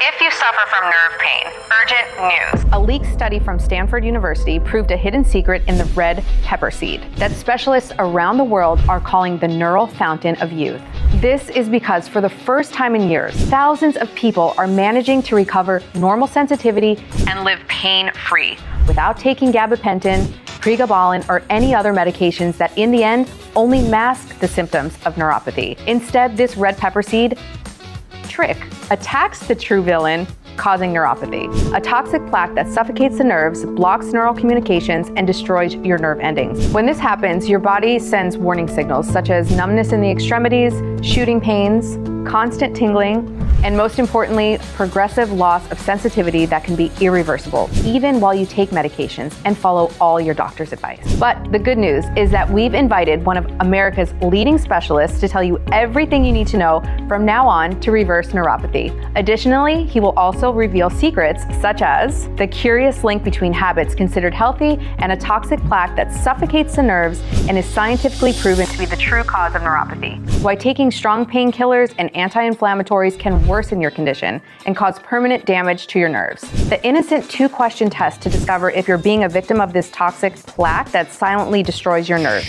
If you suffer from nerve pain, urgent news. A leaked study from Stanford University proved a hidden secret in the red pepper seed that specialists around the world are calling the neural fountain of youth. This is because for the first time in years, thousands of people are managing to recover normal sensitivity and live pain-free without taking gabapentin, pregabalin, or any other medications that in the end only mask the symptoms of neuropathy. Instead, this red pepper seed trick attacks the true villain, causing neuropathy. A toxic plaque that suffocates the nerves, blocks neural communications, and destroys your nerve endings. When this happens, your body sends warning signals such as numbness in the extremities, shooting pains, constant tingling, and most importantly, progressive loss of sensitivity that can be irreversible, even while you take medications and follow all your doctor's advice. But the good news is that we've invited one of America's leading specialists to tell you everything you need to know from now on to reverse neuropathy. Additionally, he will also reveal secrets such as the curious link between habits considered healthy and a toxic plaque that suffocates the nerves and is scientifically proven to be the true cause of neuropathy. Why taking strong painkillers and anti-inflammatories can worsen your condition and cause permanent damage to your nerves. The innocent two-question test to discover if you're being a victim of this toxic plaque that silently destroys your nerves.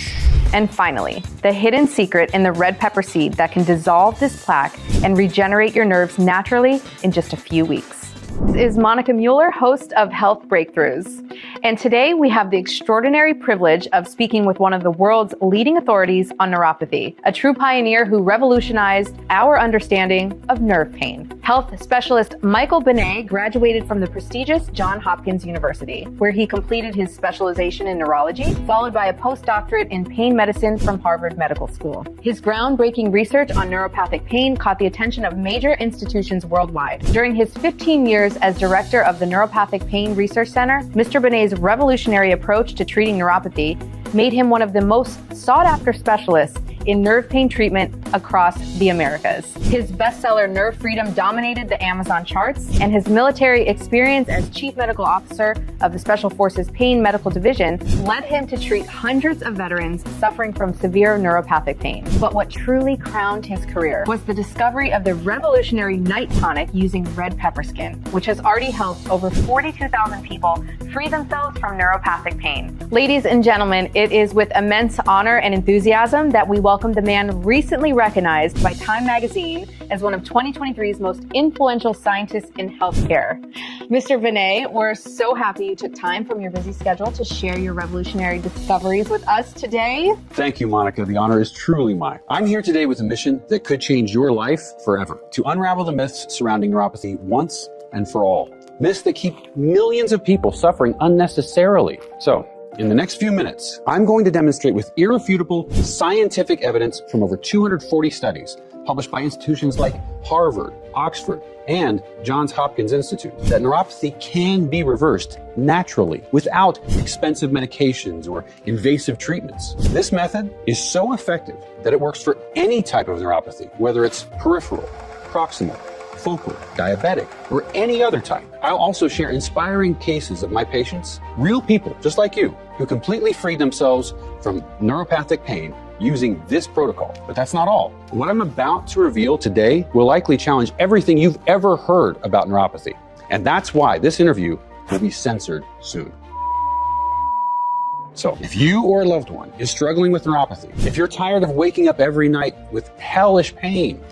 And finally, the hidden secret in the red pepper seed that can dissolve this plaque and regenerate your nerves naturally in just a few weeks. This is Monica Mueller, host of Health Breakthroughs. And today we have the extraordinary privilege of speaking with one of the world's leading authorities on neuropathy, a true pioneer who revolutionized our understanding of nerve pain. Health specialist Michael Benet graduated from the prestigious Johns Hopkins University, where he completed his specialization in neurology, followed by a postdoctorate in pain medicine from Harvard Medical School. His groundbreaking research on neuropathic pain caught the attention of major institutions worldwide. During his 15 years as director of the Neuropathic Pain Research Center, Mr. Benet's revolutionary approach to treating neuropathy made him one of the most sought-after specialists in nerve pain treatment across the Americas. His bestseller Nerve Freedom dominated the Amazon charts, and his military experience as Chief Medical Officer of the Special Forces Pain Medical Division led him to treat hundreds of veterans suffering from severe neuropathic pain. But what truly crowned his career was the discovery of the revolutionary night tonic using red pepper skin, which has already helped over 42,000 people free themselves from neuropathic pain. Ladies and gentlemen, it is with immense honor and enthusiasm that we welcome the man recently recognized by Time Magazine as one of 2023's most influential scientists in healthcare. Mr. Benet, we're so happy you took time from your busy schedule to share your revolutionary discoveries with us today. Thank you, Monica. The honor is truly mine. I'm here today with a mission that could change your life forever, to unravel the myths surrounding neuropathy once and for all. Myths that keep millions of people suffering unnecessarily. So, in the next few minutes, I'm going to demonstrate with irrefutable scientific evidence from over 240 studies published by institutions like Harvard, Oxford, and Johns Hopkins Institute that neuropathy can be reversed naturally without expensive medications or invasive treatments. This method is so effective that it works for any type of neuropathy, whether it's peripheral, proximal, focal, diabetic, or any other type. I'll also share inspiring cases of my patients, real people just like you, who completely freed themselves from neuropathic pain using this protocol. But that's not all. What I'm about to reveal today will likely challenge everything you've ever heard about neuropathy. And that's why this interview will be censored soon. So, if you or a loved one is struggling with neuropathy, if you're tired of waking up every night with hellish pain,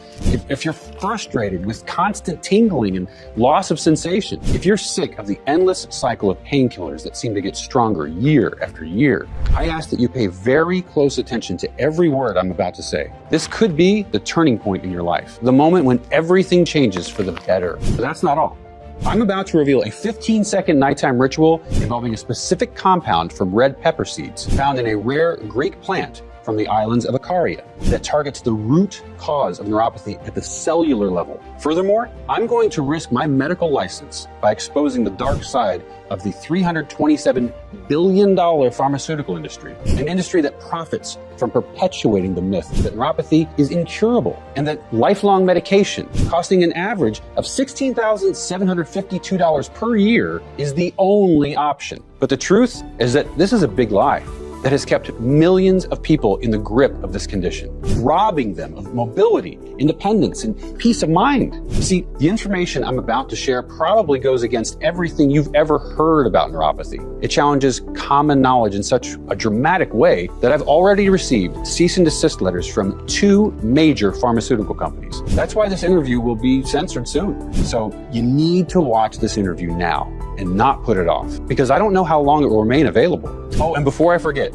if you're frustrated with constant tingling and loss of sensation, if you're sick of the endless cycle of painkillers that seem to get stronger year after year, I ask that you pay very close attention to every word I'm about to say. This could be the turning point in your life, the moment when everything changes for the better. But that's not all. I'm about to reveal a 15-second nighttime ritual involving a specific compound from red pepper seeds found in a rare Greek plant from the islands of Icaria that targets the root cause of neuropathy at the cellular level. Furthermore, I'm going to risk my medical license by exposing the dark side of the $327 billion pharmaceutical industry, an industry that profits from perpetuating the myth that neuropathy is incurable and that lifelong medication costing an average of $16,752 per year is the only option. But the truth is that this is a big lie. that has kept millions of people in the grip of this condition, robbing them of mobility, independence, and peace of mind. See, the information I'm about to share probably goes against everything you've ever heard about neuropathy. It challenges common knowledge in such a dramatic way that I've already received cease and desist letters from 2 major pharmaceutical companies. That's why this interview will be censored soon. So you need to watch this interview now and not put it off, because I don't know how long it will remain available. Oh, and before I forget,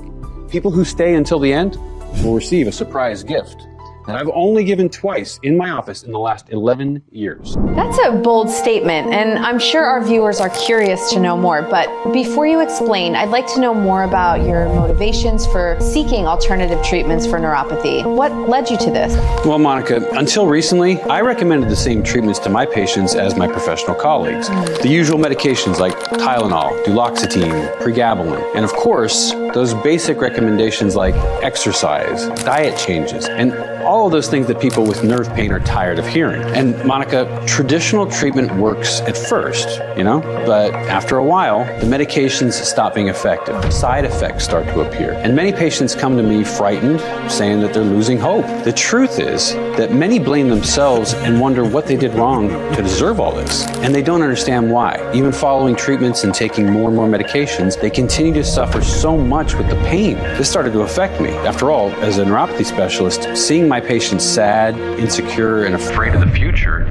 people who stay until the end will receive a surprise gift that I've only given twice in my office in the last 11 years. That's a bold statement, and I'm sure our viewers are curious to know more. But before you explain, I'd like to know more about your motivations for seeking alternative treatments for neuropathy. What led you to this? Well, Monica, until recently, I recommended the same treatments to my patients as my professional colleagues. The usual medications like Tylenol, duloxetine, pregabalin, and of course, those basic recommendations like exercise, diet changes, and all of those things that people with nerve pain are tired of hearing. And Monica, traditional treatment works at first, but after a while, the medications stop being effective. Side effects start to appear. And many patients come to me frightened, saying that they're losing hope. The truth is that many blame themselves and wonder what they did wrong to deserve all this. And they don't understand why. Even following treatments and taking more and more medications, they continue to suffer so much with the pain. This started to affect me. After all, as a neuropathy specialist, seeing my patients sad, insecure, and afraid of the future,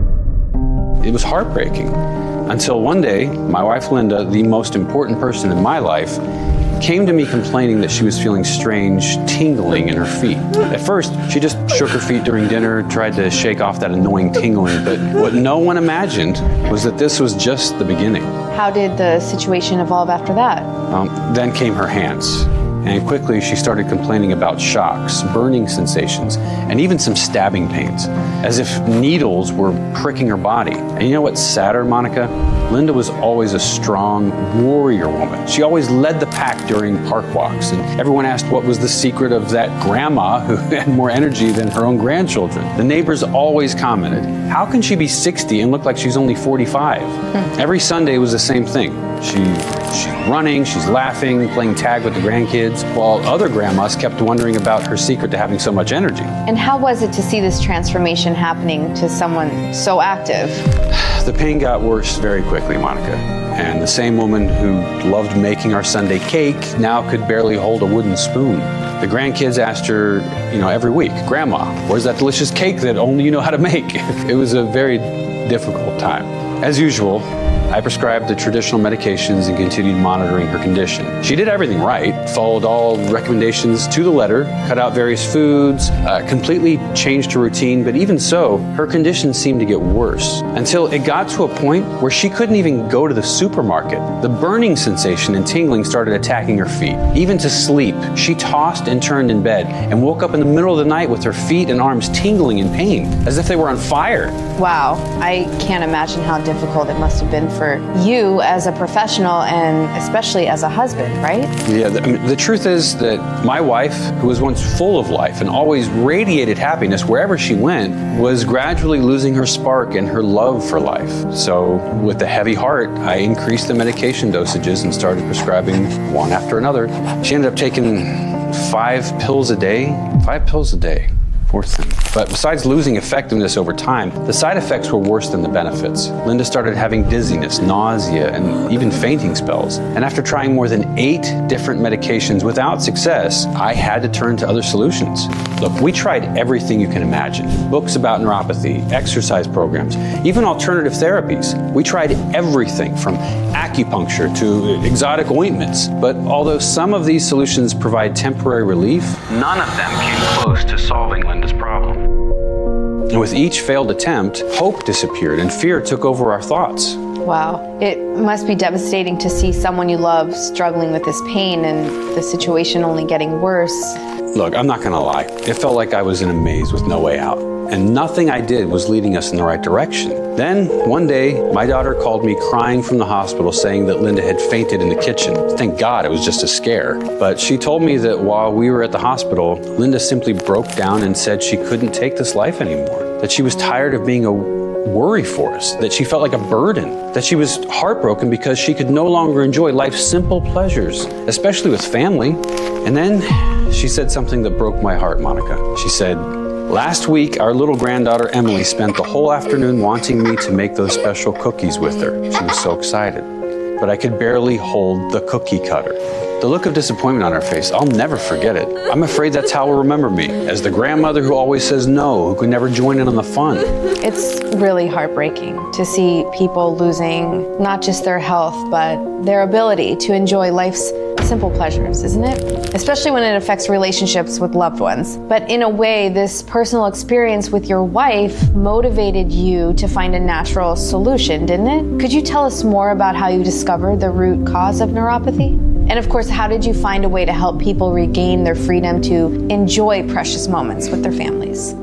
it was heartbreaking. Until one day, my wife Linda, the most important person in my life, came to me complaining that she was feeling strange tingling in her feet. At first, she just shook her feet during dinner, tried to shake off that annoying tingling, but what no one imagined was that this was just the beginning. How did the situation evolve after that? Then came her hands. And quickly she started complaining about shocks, burning sensations, and even some stabbing pains, as if needles were pricking her body. And you know what's sadder, Monica? Linda was always a strong warrior woman. She always led the pack during park walks, and everyone asked what was the secret of that grandma who had more energy than her own grandchildren. The neighbors always commented, how can she be 60 and look like she's only 45? Every Sunday was the same thing. She's running, she's laughing, playing tag with the grandkids, while other grandmas kept wondering about her secret to having so much energy. And how was it to see this transformation happening to someone so active? The pain got worse very quickly, Monica. And the same woman who loved making our Sunday cake now could barely hold a wooden spoon. The grandkids asked her, every week, Grandma, where's that delicious cake that only you know how to make? It was a very difficult time. As usual, I prescribed the traditional medications and continued monitoring her condition. She did everything right, followed all recommendations to the letter, cut out various foods, completely changed her routine, but even so, her condition seemed to get worse until it got to a point where she couldn't even go to the supermarket. The burning sensation and tingling started attacking her feet. Even to sleep, she tossed and turned in bed and woke up in the middle of the night with her feet and arms tingling in pain, as if they were on fire. Wow, I can't imagine how difficult it must have been for you as a professional and especially as a husband, right? Yeah, the truth is that my wife, who was once full of life and always radiated happiness wherever she went, was gradually losing her spark and her love for life. So with a heavy heart, I increased the medication dosages and started prescribing one after another. She ended up taking 5 pills a day. 5 pills a day. But besides losing effectiveness over time, the side effects were worse than the benefits. Linda started having dizziness, nausea, and even fainting spells. And after trying more than 8 different medications without success, I had to turn to other solutions. Look, we tried everything you can imagine. Books about neuropathy, exercise programs, even alternative therapies. We tried everything from acupuncture to exotic ointments. But although some of these solutions provide temporary relief, none of them came close to solving Linda's problem. And with each failed attempt, hope disappeared and fear took over our thoughts. Wow. It must be devastating to see someone you love struggling with this pain and the situation only getting worse. Look, I'm not going to lie. It felt like I was in a maze with no way out. And nothing I did was leading us in the right direction. Then, one day, my daughter called me crying from the hospital saying that Linda had fainted in the kitchen. Thank God it was just a scare. But she told me that while we were at the hospital, Linda simply broke down and said she couldn't take this life anymore. That she was tired of being a worry for us, that she felt like a burden, that she was heartbroken because she could no longer enjoy life's simple pleasures, especially with family. And then she said something that broke my heart, Monica. She said, "Last week, our little granddaughter Emily spent the whole afternoon wanting me to make those special cookies with her. She was so excited. But I could barely hold the cookie cutter." The look of disappointment on her face, I'll never forget it. I'm afraid that's how we'll remember me, as the grandmother who always says no, who could never join in on the fun. It's really heartbreaking to see people losing not just their health, but their ability to enjoy life's simple pleasures, isn't it? Especially when it affects relationships with loved ones. But in a way, this personal experience with your wife motivated you to find a natural solution, didn't it? Could you tell us more about how you discovered the root cause of neuropathy? And of course, how did you find a way to help people regain their freedom to enjoy precious moments with their families?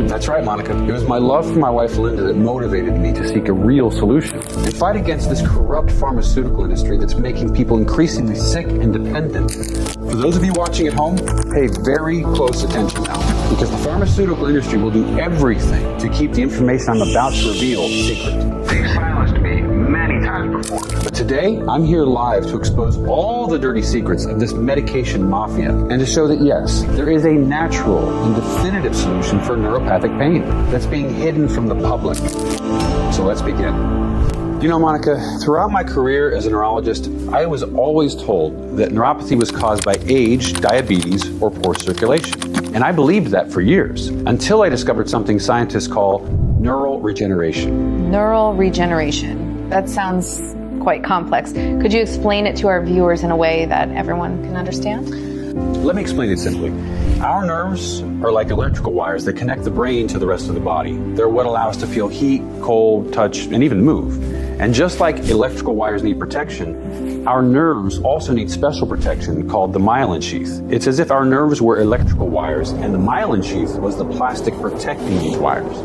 That's right, Monica. It was my love for my wife, Linda, that motivated me to seek a real solution and fight against this corrupt pharmaceutical industry that's making people increasingly sick and dependent. For those of you watching at home, pay very close attention now, because the pharmaceutical industry will do everything to keep the information I'm about to reveal secret. They've silenced me many times before. But today, I'm here live to expose all the dirty secrets of this medication mafia and to show that yes, there is a natural and definitive solution for neuropathic pain that's being hidden from the public. So let's begin. You know, Monica, throughout my career as a neurologist, I was always told that neuropathy was caused by age, diabetes, or poor circulation. And I believed that for years, until I discovered something scientists call neural regeneration. Neural regeneration. That sounds quite complex. Could you explain it to our viewers in a way that everyone can understand? Let me explain it simply. Our nerves are like electrical wires that connect the brain to the rest of the body. They're what allow us to feel heat, cold, touch, and even move. And just like electrical wires need protection, our nerves also need special protection called the myelin sheath. It's as if our nerves were electrical wires and the myelin sheath was the plastic protecting these wires.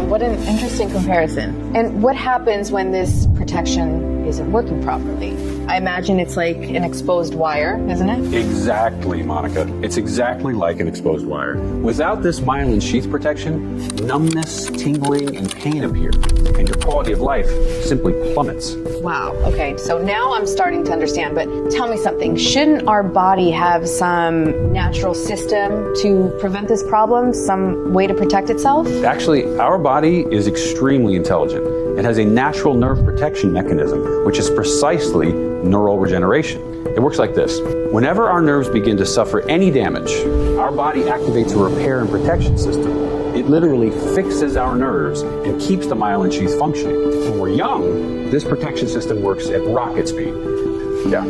What an interesting comparison. And what happens when this protection isn't working properly? I imagine it's like an exposed wire, isn't it? Exactly, Monica. It's exactly like an exposed wire. Without this myelin sheath protection, numbness, tingling, and pain appear, and your quality of life simply plummets. Wow. Okay, so now I'm starting to understand, but tell me something. Shouldn't our body have some natural system to prevent this problem, some way to protect itself? Actually, our body is extremely intelligent. It has a natural nerve protection mechanism, which is precisely neural regeneration. It works like this. Whenever our nerves begin to suffer any damage, our body activates a repair and protection system. It literally fixes our nerves and keeps the myelin sheath functioning. When we're young, this protection system works at rocket speed. Yeah.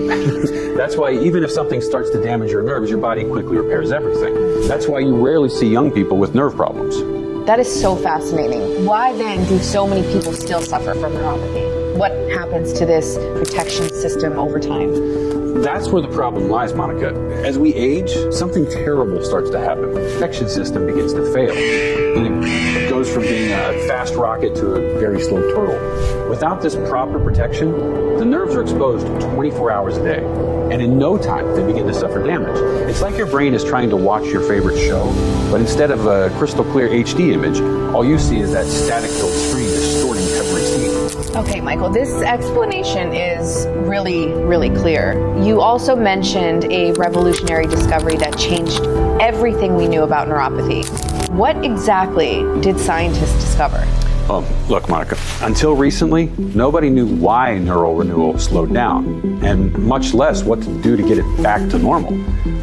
That's why even if something starts to damage your nerves, your body quickly repairs everything. That's why you rarely see young people with nerve problems. That is so fascinating. Why then do so many people still suffer from neuropathy? What happens to this protection system over time? That's where the problem lies, Monica. As we age, something terrible starts to happen. The protection system begins to fail. And it goes from being a fast rocket to a very slow turtle. Without this proper protection, the nerves are exposed 24 hours a day. And in no time, they begin to suffer damage. It's like your brain is trying to watch your favorite show, but instead of a crystal clear HD image, all you see is that static-filled screen distorting every scene. Okay, Michael, this explanation is really, really clear. You also mentioned a revolutionary discovery that changed everything we knew about neuropathy. What exactly did scientists discover? Well, look, Monica, until recently, nobody knew why neural renewal slowed down, and much less what to do to get it back to normal.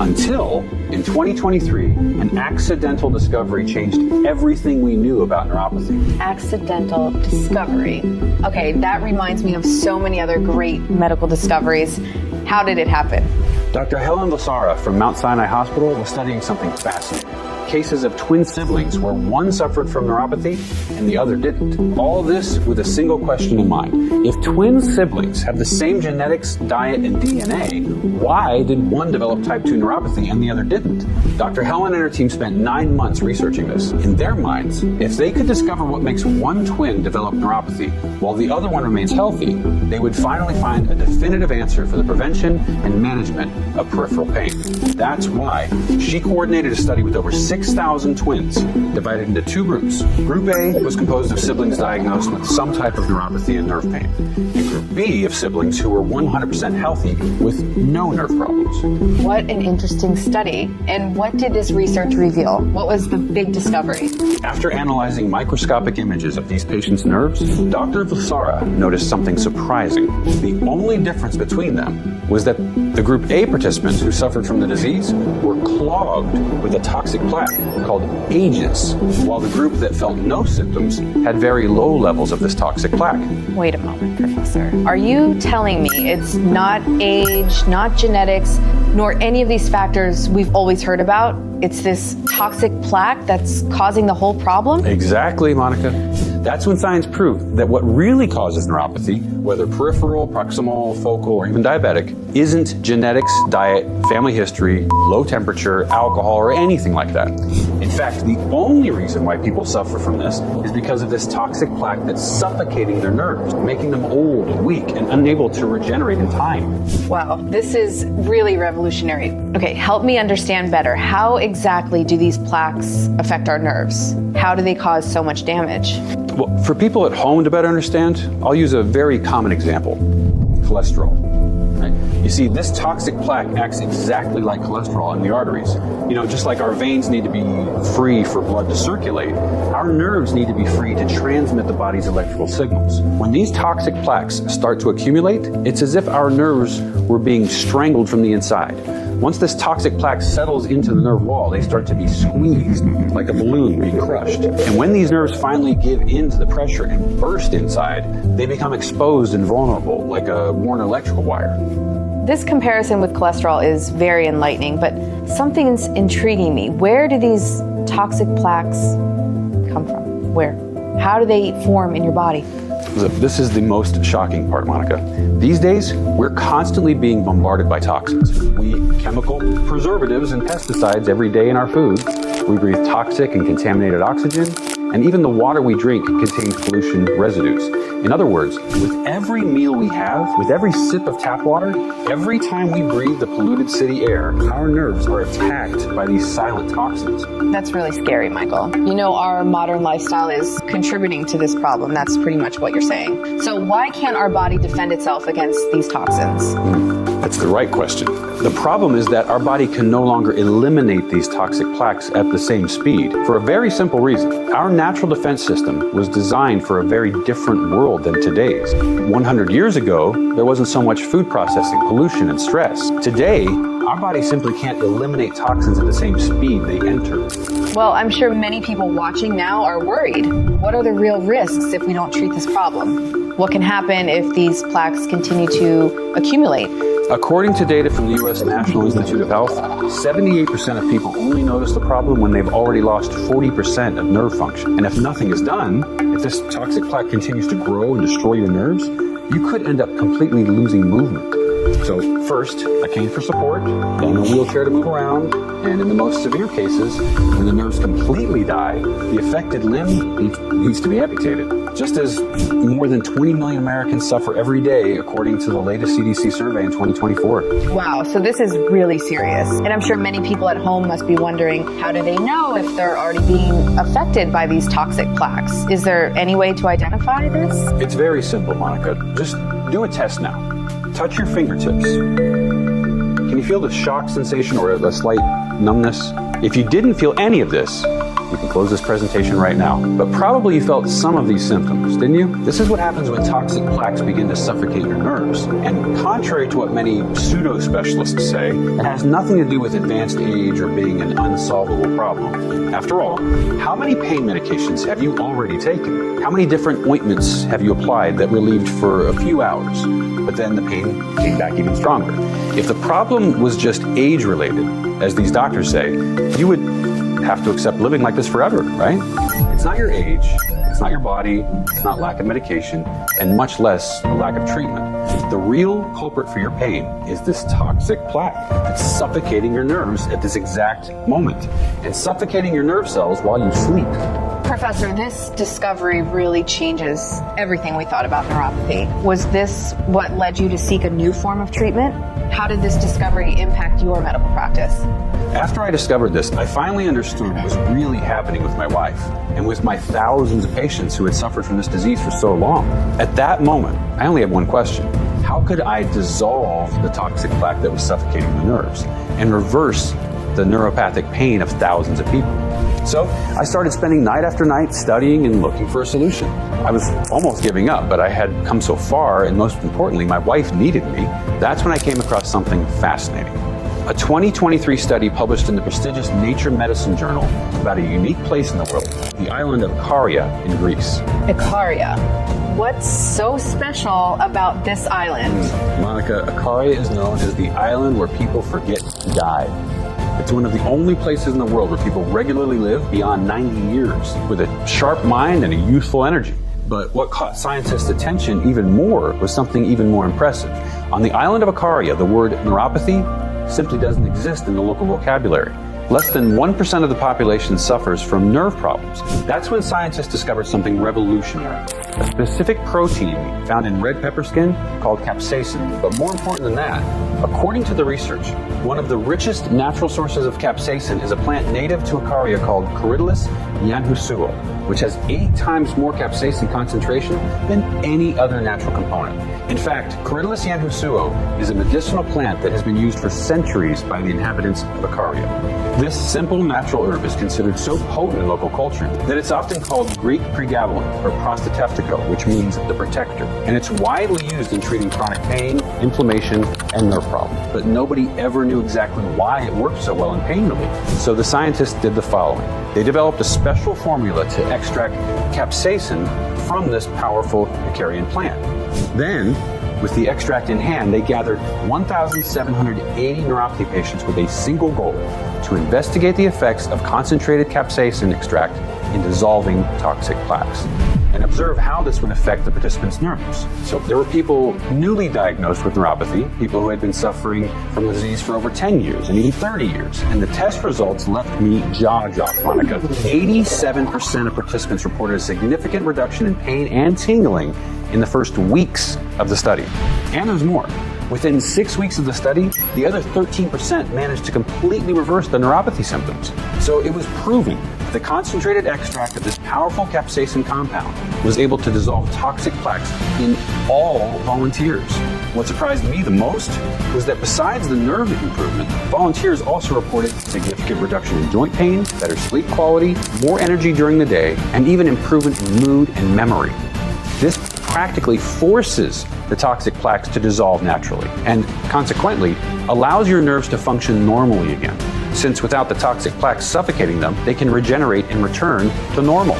Until, in 2023, an accidental discovery changed everything we knew about neuropathy. Accidental discovery. Okay, that reminds me of so many other great medical discoveries. How did it happen? Dr. Helen Lasara from Mount Sinai Hospital was studying something fascinating. Cases of twin siblings where one suffered from neuropathy and the other didn't. All this with a single question in mind. If twin siblings have the same genetics, diet, and DNA, why did one develop type 2 neuropathy and the other didn't? Dr. Helen and her team spent 9 months researching this. In their minds, if they could discover what makes one twin develop neuropathy while the other one remains healthy, they would finally find a definitive answer for the prevention and management of peripheral pain. That's why she coordinated a study with over 6 6,000 twins divided into two groups. Group A was composed of siblings diagnosed with some type of neuropathy and nerve pain, and Group B of siblings who were 100% healthy with no nerve problems. What an interesting study. And what did this research reveal? What was the big discovery? After analyzing microscopic images of these patients' nerves, Dr. Vlasara noticed something surprising. The only difference between them was that the Group A participants who suffered from the disease were clogged with a toxic plaque called ages, while the group that felt no symptoms had very low levels of this toxic plaque. Wait a moment, Professor. Are you telling me it's not age, not genetics, nor any of these factors we've always heard about? It's this toxic plaque that's causing the whole problem? Exactly, Monica. That's when science proved that what really causes neuropathy, whether peripheral, proximal, focal, or even diabetic, isn't genetics, diet, family history, low temperature, alcohol, or anything like that. In fact, the only reason why people suffer from this is because of this toxic plaque that's suffocating their nerves, making them old and weak and unable to regenerate in time. Wow, this is really revolutionary. Okay, help me understand better. How exactly do these plaques affect our nerves? How do they cause so much damage? Well, for people at home to better understand, I'll use a very common example: cholesterol. Right? You see, this toxic plaque acts exactly like cholesterol in the arteries. You know, just like our veins need to be free for blood to circulate, our nerves need to be free to transmit the body's electrical signals. When these toxic plaques start to accumulate, it's as if our nerves were being strangled from the inside. Once this toxic plaque settles into the nerve wall, they start to be squeezed like a balloon being crushed. And when these nerves finally give in to the pressure and burst inside, they become exposed and vulnerable like a worn electrical wire. This comparison with cholesterol is very enlightening, but something's intriguing me. Where do these toxic plaques come from? Where? How do they form in your body? This is the most shocking part, Monica. These days, we're constantly being bombarded by toxins. We eat chemical preservatives and pesticides every day in our food. We breathe toxic and contaminated oxygen, and even the water we drink contains pollution residues. In other words, with every meal we have, with every sip of tap water, every time we breathe the polluted city air, our nerves are attacked by these silent toxins. That's really scary, Michael. You know, our modern lifestyle is contributing to this problem. That's pretty much what you're saying. So why can't our body defend itself against these toxins? That's the right question. The problem is that our body can no longer eliminate these toxic plaques at the same speed for a very simple reason. Our natural defense system was designed for a very different world than today's. 100 years ago, there wasn't so much food processing, pollution, and stress. Today, our body simply can't eliminate toxins at the same speed they enter. Well, I'm sure many people watching now are worried. What are the real risks if we don't treat this problem? What can happen if these plaques continue to accumulate? According to data from the U.S. National Institute of Health, 78% of people only notice the problem when they've already lost 40% of nerve function. And if nothing is done, if this toxic plaque continues to grow and destroy your nerves, you could end up completely losing movement. So first, a cane for support, then a wheelchair to move around, and in the most severe cases, when the nerves completely die, the affected limb needs to be amputated. Just as more than 20 million Americans suffer every day, according to the latest CDC survey in 2024. Wow, so this is really serious. And I'm sure many people at home must be wondering, how do they know if they're already being affected by these toxic plaques? Is there any way to identify this? It's very simple, Monica. Just do a test now. Touch your fingertips. Can you feel the shock sensation or a slight numbness? If you didn't feel any of this, you can close this presentation right now. But probably you felt some of these symptoms, didn't you? This is what happens when toxic plaques begin to suffocate your nerves. And contrary to what many pseudo-specialists say, it has nothing to do with advanced age or being an unsolvable problem. After all, how many pain medications have you already taken? How many different ointments have you applied that relieved for a few hours, but then the pain came back even stronger? If the problem was just age-related, as these doctors say, you would have to accept living like this forever, right? It's not your age, it's not your body, it's not lack of medication, and much less a lack of treatment. The real culprit for your pain is this toxic plaque that's suffocating your nerves at this exact moment and suffocating your nerve cells while you sleep. Professor, this discovery really changes everything we thought about neuropathy. Was this what led you to seek a new form of treatment? How did this discovery impact your medical practice? After I discovered this, I finally understood what was really happening with my wife and with my thousands of patients who had suffered from this disease for so long. At that moment, I only had one question. How could I dissolve the toxic plaque that was suffocating the nerves and reverse the neuropathic pain of thousands of people? So I started spending night after night studying and looking for a solution. I was almost giving up, but I had come so far, and most importantly, my wife needed me. That's when I came across something fascinating. A 2023 study published in the prestigious Nature Medicine journal about a unique place in the world, the island of Ikaria in Greece. Ikaria. What's so special about this island? Monica, Ikaria is known as the island where people forget to die. It's one of the only places in the world where people regularly live beyond 90 years with a sharp mind and a youthful energy. But what caught scientists' attention even more was something even more impressive. On the island of Ikaria, the word neuropathy simply doesn't exist in the local vocabulary. Less than 1% of the population suffers from nerve problems. That's when scientists discovered something revolutionary. A specific protein found in red pepper skin called capsaicin. But more important than that, according to the research, one of the richest natural sources of capsaicin is a plant native to Ikaria called Corydalis yanhusuo, which has 8 times more capsaicin concentration than any other natural component. In fact, Corydalis yanhusuo is a medicinal plant that has been used for centuries by the inhabitants of Ikaria. This simple natural herb is considered so potent in local culture that it's often called Greek pregabalin or prostateptico, which means the protector. And it's widely used in treating chronic pain, inflammation, and nerve problems. But nobody ever knew exactly why it worked so well in pain relief. So the scientists did the following. They developed a special formula to extract capsaicin from this powerful Icarian plant. Then, with the extract in hand, they gathered 1,780 neuropathy patients with a single goal: to investigate the effects of concentrated capsaicin extract in dissolving toxic plaques and observe how this would affect the participants' nerves. So there were people newly diagnosed with neuropathy, people who had been suffering from the disease for over 10 years and even 30 years. And the test results left me jaw-dropped, Monica. 87% of participants reported a significant reduction in pain and tingling in the first weeks of the study. And there's more. Within 6 weeks of the study, the other 13% managed to completely reverse the neuropathy symptoms. So it was proven that the concentrated extract of this powerful capsaicin compound was able to dissolve toxic plaques in all volunteers. What surprised me the most was that besides the nerve improvement, volunteers also reported significant reduction in joint pain, better sleep quality, more energy during the day, and even improvement in mood and memory. This practically forces the toxic plaques to dissolve naturally and consequently allows your nerves to function normally again, since without the toxic plaques suffocating them, they can regenerate and return to normal.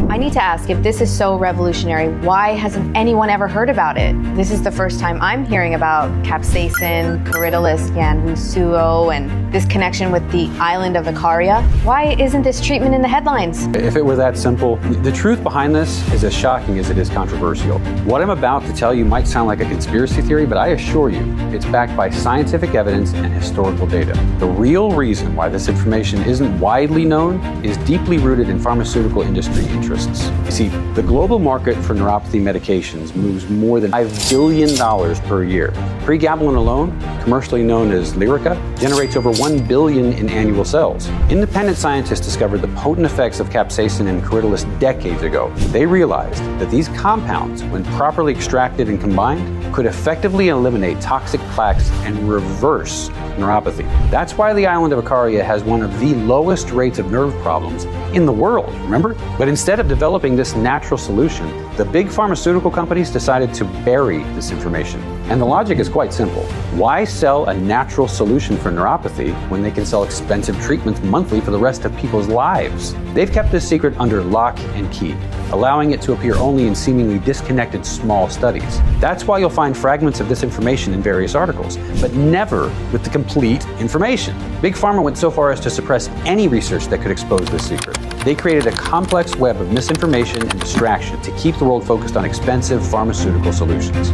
I need to ask, if this is so revolutionary, why hasn't anyone ever heard about it? This is the first time I'm hearing about capsaicin, Corydalis yanhusuo, and this connection with the island of Ikaria. Why isn't this treatment in the headlines? If it were that simple, the truth behind this is as shocking as it is controversial. What I'm about to tell you might sound like a conspiracy theory, but I assure you, it's backed by scientific evidence and historical data. The real reason why this information isn't widely known is deeply rooted in pharmaceutical industry interests. You see, the global market for neuropathy medications moves more than $5 billion per year. Pregabalin alone, commercially known as Lyrica, generates over 1 billion in annual sales. Independent scientists discovered the potent effects of capsaicin and Corydalis decades ago. They realized that these compounds, when properly extracted and combined, could effectively eliminate toxic plaques and reverse neuropathy. That's why the island of Ikaria has one of the lowest rates of nerve problems in the world, remember? But instead of developing this natural solution, the big pharmaceutical companies decided to bury this information. And the logic is quite simple. Why sell a natural solution for neuropathy when they can sell expensive treatments monthly for the rest of people's lives? They've kept this secret under lock and key, allowing it to appear only in seemingly disconnected small studies. That's why you'll find fragments of this information in various articles, but never with the complete information. Big Pharma went so far as to suppress any research that could expose this secret. They created a complex web of misinformation and distraction to keep the world focused on expensive pharmaceutical solutions.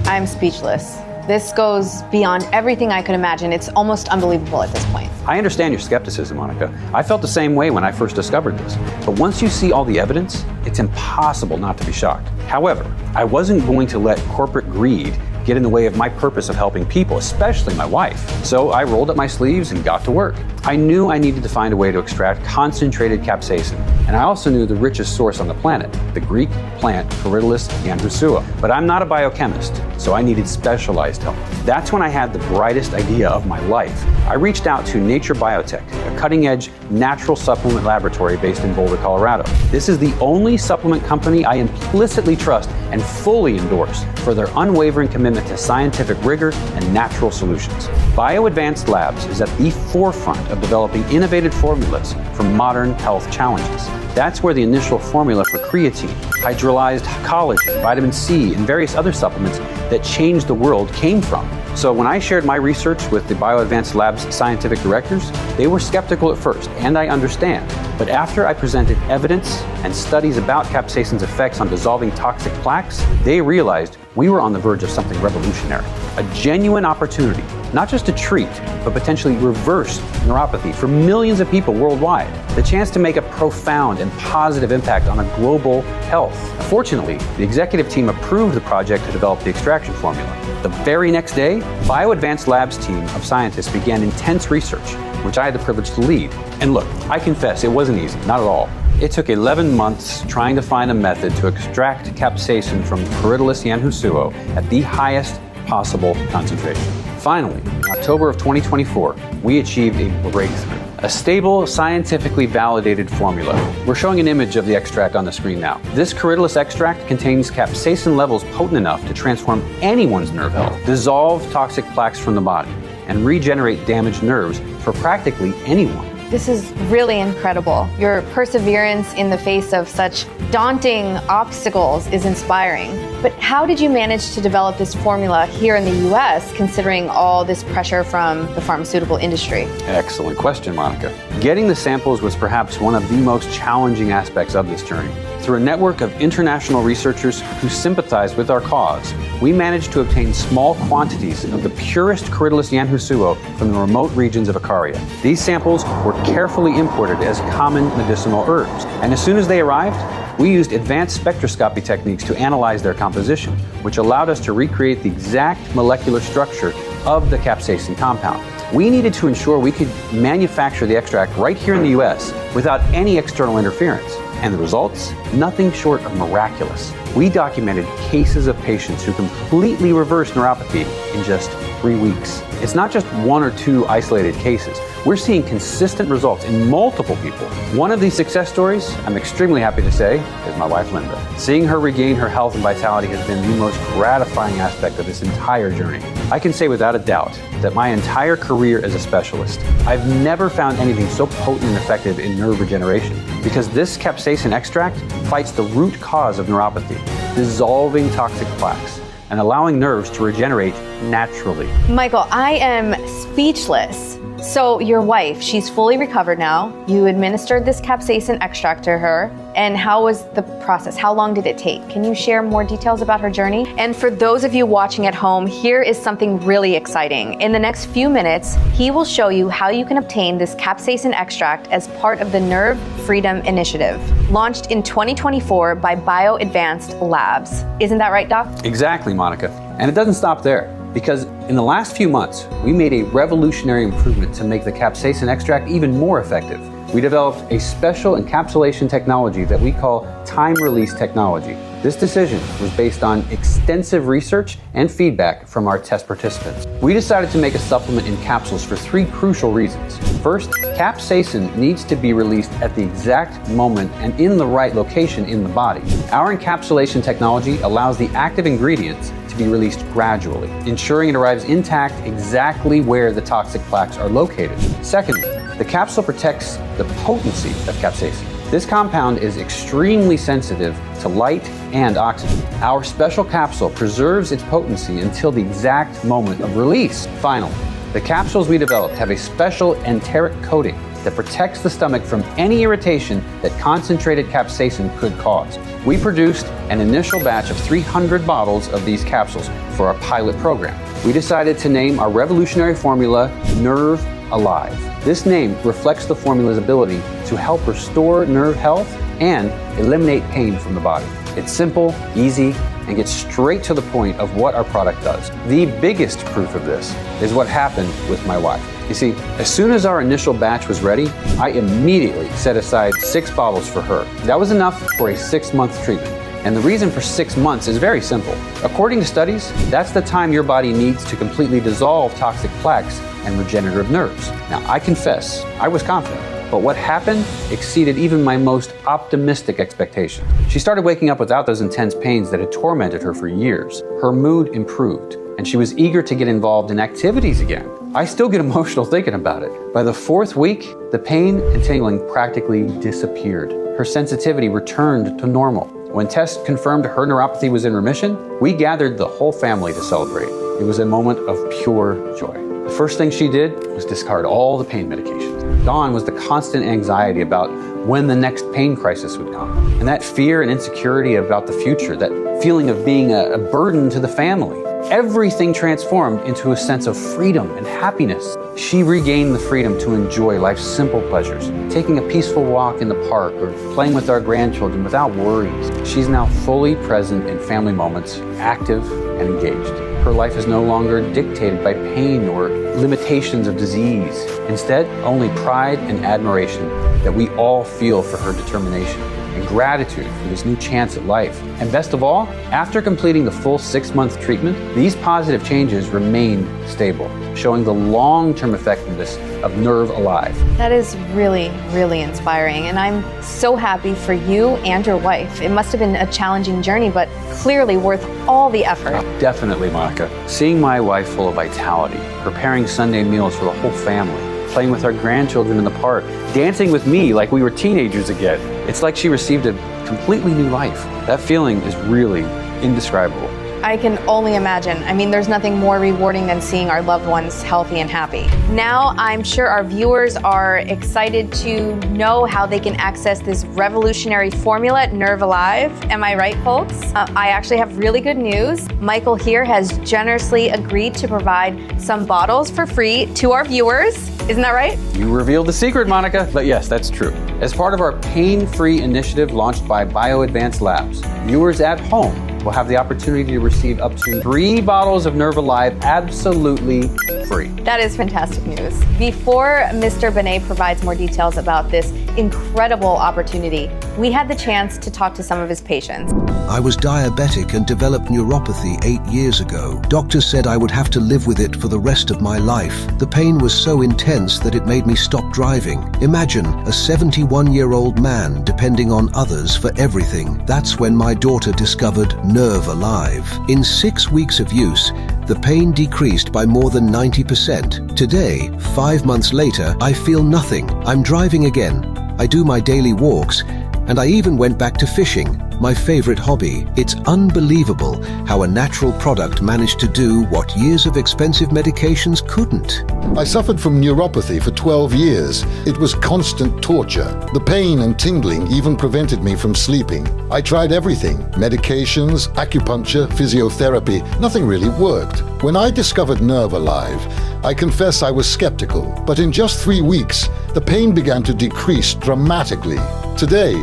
I'm speechless. This goes beyond everything I could imagine. It's almost unbelievable at this point. I understand your skepticism, Monica. I felt the same way when I first discovered this. But once you see all the evidence, it's impossible not to be shocked. However, I wasn't going to let corporate greed get in the way of my purpose of helping people, especially my wife. So I rolled up my sleeves and got to work. I knew I needed to find a way to extract concentrated capsaicin, and I also knew the richest source on the planet, the Greek plant Corydalus yanhusuo. But I'm not a biochemist, so I needed specialized help. That's when I had the brightest idea of my life. I reached out to Nature Biotech, a cutting-edge natural supplement laboratory based in Boulder, Colorado. This is the only supplement company I implicitly trust and fully endorse for their unwavering commitment to scientific rigor and natural solutions. BioAdvanced Labs is at the forefront of developing innovative formulas for modern health challenges. That's where the initial formula for creatine, hydrolyzed collagen, vitamin C, and various other supplements that changed the world came from. So when I shared my research with the BioAdvanced Labs scientific directors, they were skeptical at first, and I understand. But after I presented evidence and studies about capsaicin's effects on dissolving toxic plaques, they realized we were on the verge of something revolutionary. A genuine opportunity, not just to treat, but potentially reverse neuropathy for millions of people worldwide. The chance to make a profound and positive impact on a global health. Fortunately, the executive team approved the project to develop the extraction formula. The very next day, BioAdvanced Labs team of scientists began intense research, which I had the privilege to lead. And look, I confess, it wasn't easy, not at all. It took 11 months trying to find a method to extract capsaicin from Corydalus yanhusuo at the highest possible concentration. Finally, in October of 2024, we achieved a breakthrough. A stable, scientifically validated formula. We're showing an image of the extract on the screen now. This Corydalus extract contains capsaicin levels potent enough to transform anyone's nerve health, dissolve toxic plaques from the body, and regenerate damaged nerves for practically anyone. This is really incredible. Your perseverance in the face of such daunting obstacles is inspiring. But how did you manage to develop this formula here in the US, considering all this pressure from the pharmaceutical industry? Excellent question, Monica. Getting the samples was perhaps one of the most challenging aspects of this journey. Through a network of international researchers who sympathized with our cause, we managed to obtain small quantities of the purest Corydalus yanhusuo from the remote regions of Icaria. These samples were carefully imported as common medicinal herbs, and as soon as they arrived, we used advanced spectroscopy techniques to analyze their composition, which allowed us to recreate the exact molecular structure of the capsaicin compound. We needed to ensure we could manufacture the extract right here in the US without any external interference. And the results? Nothing short of miraculous. We documented cases of patients who completely reversed neuropathy in just 3 weeks. It's not just 1 or 2 isolated cases. We're seeing consistent results in multiple people. One of these success stories, I'm extremely happy to say, is my wife, Linda. Seeing her regain her health and vitality has been the most gratifying aspect of this entire journey. I can say without a doubt that my entire career as a specialist, I've never found anything so potent and effective in nerve regeneration, because this capsaicin extract fights the root cause of neuropathy, dissolving toxic plaques and allowing nerves to regenerate naturally. Michael, I am speechless. So your wife, she's fully recovered now. You administered this capsaicin extract to her. And how was the process? How long did it take? Can you share more details about her journey? And for those of you watching at home, here is something really exciting. In the next few minutes, he will show you how you can obtain this capsaicin extract as part of the Nerve Freedom Initiative, launched in 2024 by BioAdvanced Labs. Isn't that right, Doc? Exactly, Monica. And it doesn't stop there, because in the last few months, we made a revolutionary improvement to make the capsaicin extract even more effective. We developed a special encapsulation technology that we call time-release technology. This decision was based on extensive research and feedback from our test participants. We decided to make a supplement in capsules for 3 crucial reasons. First, capsaicin needs to be released at the exact moment and in the right location in the body. Our encapsulation technology allows the active ingredients to be released gradually, ensuring it arrives intact exactly where the toxic plaques are located. Secondly, the capsule protects the potency of capsaicin. This compound is extremely sensitive to light and oxygen. Our special capsule preserves its potency until the exact moment of release. Finally, the capsules we developed have a special enteric coating that protects the stomach from any irritation that concentrated capsaicin could cause. We produced an initial batch of 300 bottles of these capsules for our pilot program. We decided to name our revolutionary formula NerveAlive. This name reflects the formula's ability to help restore nerve health and eliminate pain from the body. It's simple, easy, and get straight to the point of what our product does. The biggest proof of this is what happened with my wife. You see, as soon as our initial batch was ready, I immediately set aside 6 bottles for her. That was enough for a 6-month treatment. And the reason for 6 months is very simple. According to studies, that's the time your body needs to completely dissolve toxic plaques and regenerative nerves. Now, I confess, I was confident. But what happened exceeded even my most optimistic expectations. She started waking up without those intense pains that had tormented her for years. Her mood improved, and she was eager to get involved in activities again. I still get emotional thinking about it. By the 4th week, the pain and tingling practically disappeared. Her sensitivity returned to normal. When tests confirmed her neuropathy was in remission, we gathered the whole family to celebrate. It was a moment of pure joy. The first thing she did was discard all the pain medications. Gone was the constant anxiety about when the next pain crisis would come. And that fear and insecurity about the future, that feeling of being a burden to the family. Everything transformed into a sense of freedom and happiness. She regained the freedom to enjoy life's simple pleasures, taking a peaceful walk in the park or playing with our grandchildren without worries. She's now fully present in family moments, active and engaged. Her life is no longer dictated by pain or limitations of disease. Instead, only pride and admiration that we all feel for her determination and gratitude for this new chance at life. And best of all, after completing the full 6-month treatment, these positive changes remained stable, showing the long-term effectiveness of NerveAlive. That is really, really inspiring, and I'm so happy for you and your wife. It must have been a challenging journey, but clearly worth all the effort. Oh, definitely, Monica. Seeing my wife full of vitality, preparing Sunday meals for the whole family, playing with our grandchildren in the park, dancing with me like we were teenagers again. It's like she received a completely new life. That feeling is really indescribable. I can only imagine. I mean, there's nothing more rewarding than seeing our loved ones healthy and happy. Now, I'm sure our viewers are excited to know how they can access this revolutionary formula, NerveAlive. Am I right, folks? I actually have really good news. Michael here has generously agreed to provide some bottles for free to our viewers. Isn't that right? You revealed the secret, Monica. But yes, that's true. As part of our pain-free initiative launched by Maxweb Labs, viewers at home will have the opportunity to receive up to 3 bottles of NerveAlive absolutely free. That is fantastic news. Before Mr. Benet provides more details about this incredible opportunity, we had the chance to talk to some of his patients. I was diabetic and developed neuropathy 8 years ago. Doctors said I would have to live with it for the rest of my life. The pain was so intense that it made me stop driving. Imagine a 71-year-old man depending on others for everything. That's when my daughter discovered NerveAlive. In 6 weeks of use, the pain decreased by more than 90%. Today, 5 months later, I feel nothing. I'm driving again. I do my daily walks, and I even went back to fishing, my favorite hobby. It's unbelievable how a natural product managed to do what years of expensive medications couldn't. I suffered from neuropathy for 12 years. It was constant torture. The pain and tingling even prevented me from sleeping. I tried everything: medications, acupuncture, physiotherapy. Nothing really worked. When I discovered NerveAlive, I confess I was skeptical, but in just 3 weeks, the pain began to decrease dramatically. Today,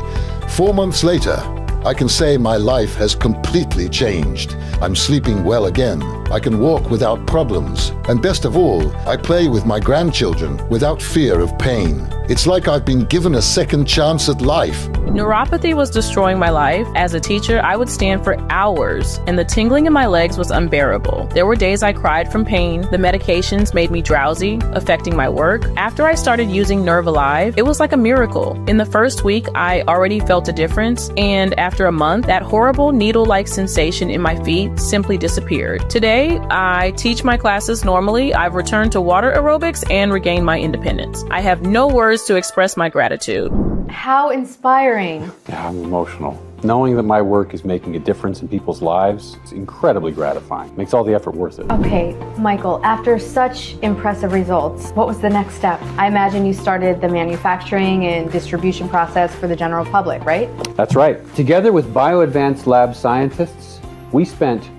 4 months later, I can say my life has completely changed. I'm sleeping well again. I can walk without problems. And best of all, I play with my grandchildren without fear of pain. It's like I've been given a second chance at life. Neuropathy was destroying my life. As a teacher, I would stand for hours, and the tingling in my legs was unbearable. There were days I cried from pain. The medications made me drowsy, affecting my work. After I started using NerveAlive, it was like a miracle. In the first week, I already felt a difference, and after a month, that horrible needle-like sensation in my feet simply disappeared. Today, I teach my classes normally. I've returned to water aerobics and regained my independence. I have no words to express my gratitude. How inspiring. Yeah, I'm emotional. Knowing that my work is making a difference in people's lives is incredibly gratifying. Makes all the effort worth it. Okay, Michael, after such impressive results, what was the next step? I imagine you started the manufacturing and distribution process for the general public, right? That's right. Together with Maxweb Lab scientists, we spent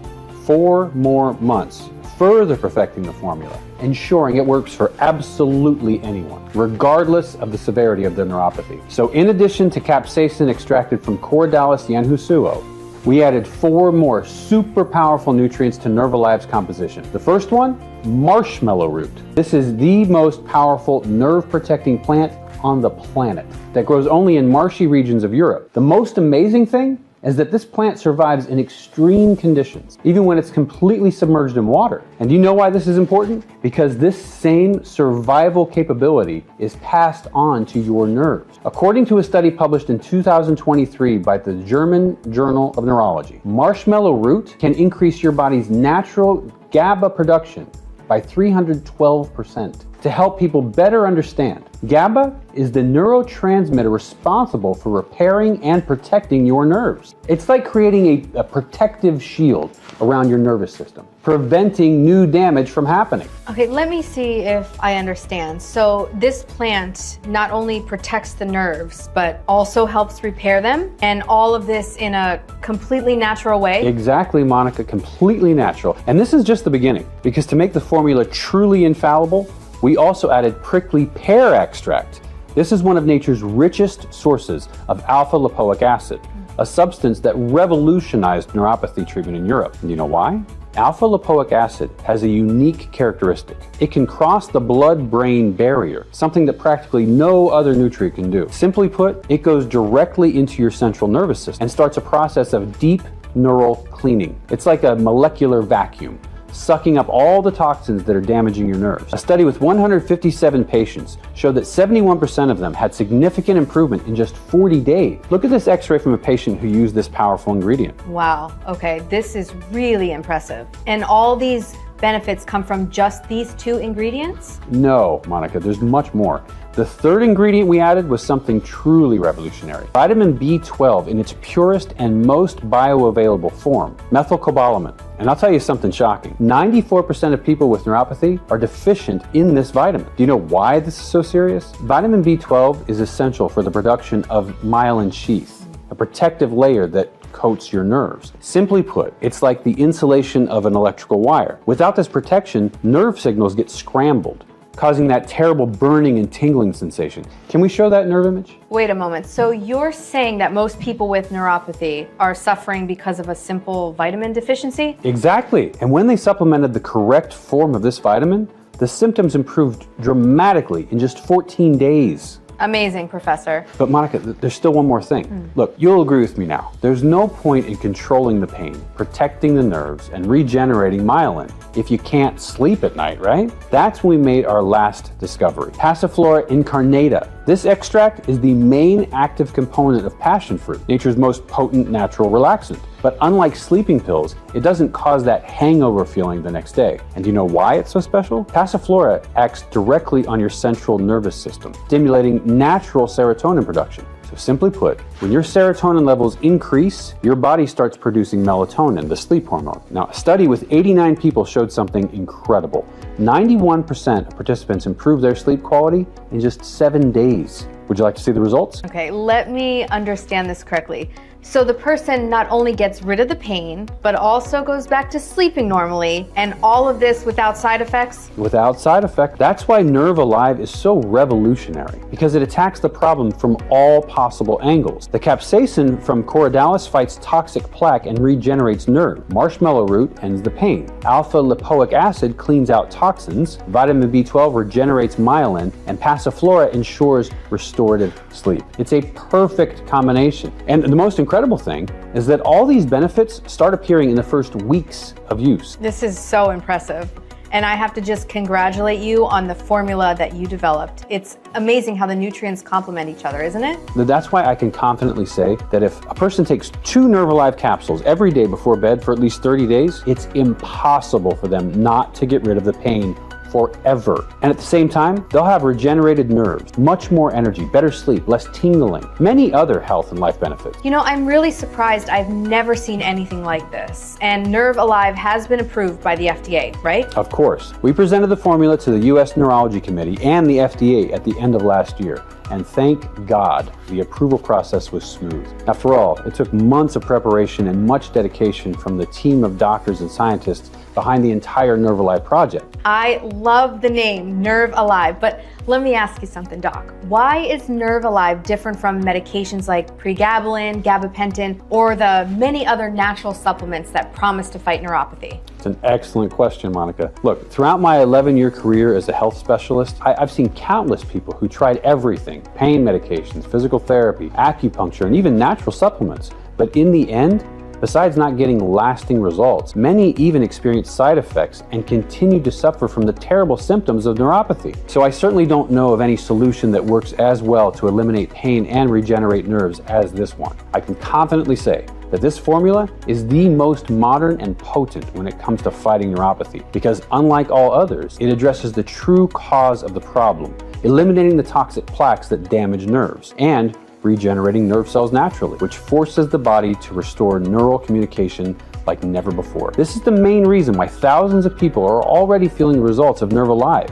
4 more months further perfecting the formula, ensuring it works for absolutely anyone, regardless of the severity of their neuropathy. So in addition to capsaicin extracted from Cordalis yanhusuo, we added 4 more super powerful nutrients to NerveAlive's composition. The first one, marshmallow root. This is the most powerful nerve-protecting plant on the planet that grows only in marshy regions of Europe. The most amazing thing is that this plant survives in extreme conditions, even when it's completely submerged in water. And do you know why this is important? Because this same survival capability is passed on to your nerves. According to a study published in 2023 by the German Journal of Neurology, marshmallow root can increase your body's natural GABA production by 312%. To help people better understand, GABA is the neurotransmitter responsible for repairing and protecting your nerves. It's like creating a protective shield around your nervous system, preventing new damage from happening. Okay, let me see if I understand. So this plant not only protects the nerves, but also helps repair them, and all of this in a completely natural way? Exactly, Monica, completely natural. And this is just the beginning, because to make the formula truly infallible, we also added prickly pear extract. This is one of nature's richest sources of alpha-lipoic acid, a substance that revolutionized neuropathy treatment in Europe. And you know why? Alpha-lipoic acid has a unique characteristic. It can cross the blood-brain barrier, something that practically no other nutrient can do. Simply put, it goes directly into your central nervous system and starts a process of deep neural cleaning. It's like a molecular vacuum, sucking up all the toxins that are damaging your nerves. A study with 157 patients showed that 71% of them had significant improvement in just 40 days. Look at this x-ray from a patient who used this powerful ingredient. Wow, okay, this is really impressive. And all these benefits come from just these 2 ingredients? No, Monica, there's much more. The third ingredient we added was something truly revolutionary. Vitamin B12 in its purest and most bioavailable form, methylcobalamin. And I'll tell you something shocking. 94% of people with neuropathy are deficient in this vitamin. Do you know why this is so serious? Vitamin B12 is essential for the production of myelin sheath, a protective layer that coats your nerves. Simply put, it's like the insulation of an electrical wire. Without this protection, nerve signals get scrambled, causing that terrible burning and tingling sensation. Can we show that nerve image? Wait a moment. So you're saying that most people with neuropathy are suffering because of a simple vitamin deficiency? Exactly. And when they supplemented the correct form of this vitamin, the symptoms improved dramatically in just 14 days. Amazing, Professor. But Monica, there's still one more thing. Look, you'll agree with me now. There's no point in controlling the pain, protecting the nerves, and regenerating myelin if you can't sleep at night, right? That's when we made our last discovery, Passiflora incarnata. This extract is the main active component of passion fruit, nature's most potent natural relaxant. But unlike sleeping pills, it doesn't cause that hangover feeling the next day. And do you know why it's so special? Passiflora acts directly on your central nervous system, stimulating natural serotonin production. So simply put, when your serotonin levels increase, your body starts producing melatonin, the sleep hormone. Now, a study with 89 people showed something incredible. 91% of participants improved their sleep quality in just 7 days. Would you like to see the results? Okay, let me understand this correctly. So the person not only gets rid of the pain, but also goes back to sleeping normally, and all of this without side effects? Without side effect. That's why NerveAlive is so revolutionary, because it attacks the problem from all possible angles. The capsaicin from Corydalis fights toxic plaque and regenerates nerve. Marshmallow root ends the pain. Alpha-lipoic acid cleans out toxins. Vitamin B12 regenerates myelin, and Passiflora ensures restorative sleep. It's a perfect combination. And the most incredible thing is that all these benefits start appearing in the first weeks of use. This is so impressive. And I have to just congratulate you on the formula that you developed. It's amazing how the nutrients complement each other, isn't it? That's why I can confidently say that if a person takes 2 NerveAlive capsules every day before bed for at least 30 days, it's impossible for them not to get rid of the pain forever. And at the same time, they'll have regenerated nerves, much more energy, better sleep, less tingling, many other health and life benefits. You know, I'm really surprised. I've never seen anything like this. And NerveAlive has been approved by the FDA, right? Of course. We presented the formula to the U.S. Neurology Committee and the FDA at the end of last year. And thank God, the approval process was smooth. After all, it took months of preparation and much dedication from the team of doctors and scientists behind the entire NerveAlive project. I love the name NerveAlive, but let me ask you something, Doc. Why is NerveAlive different from medications like pregabalin, gabapentin, or the many other natural supplements that promise to fight neuropathy? It's an excellent question, Monica. Look, throughout my 11-year career as a health specialist, I've seen countless people who tried everything: pain medications, physical therapy, acupuncture, and even natural supplements. But in the end, besides not getting lasting results, many even experienced side effects and continued to suffer from the terrible symptoms of neuropathy. So I certainly don't know of any solution that works as well to eliminate pain and regenerate nerves as this one. I can confidently say that this formula is the most modern and potent when it comes to fighting neuropathy, because unlike all others, it addresses the true cause of the problem, eliminating the toxic plaques that damage nerves, and regenerating nerve cells naturally, which forces the body to restore neural communication like never before. This is the main reason why thousands of people are already feeling the results of NerveAlive.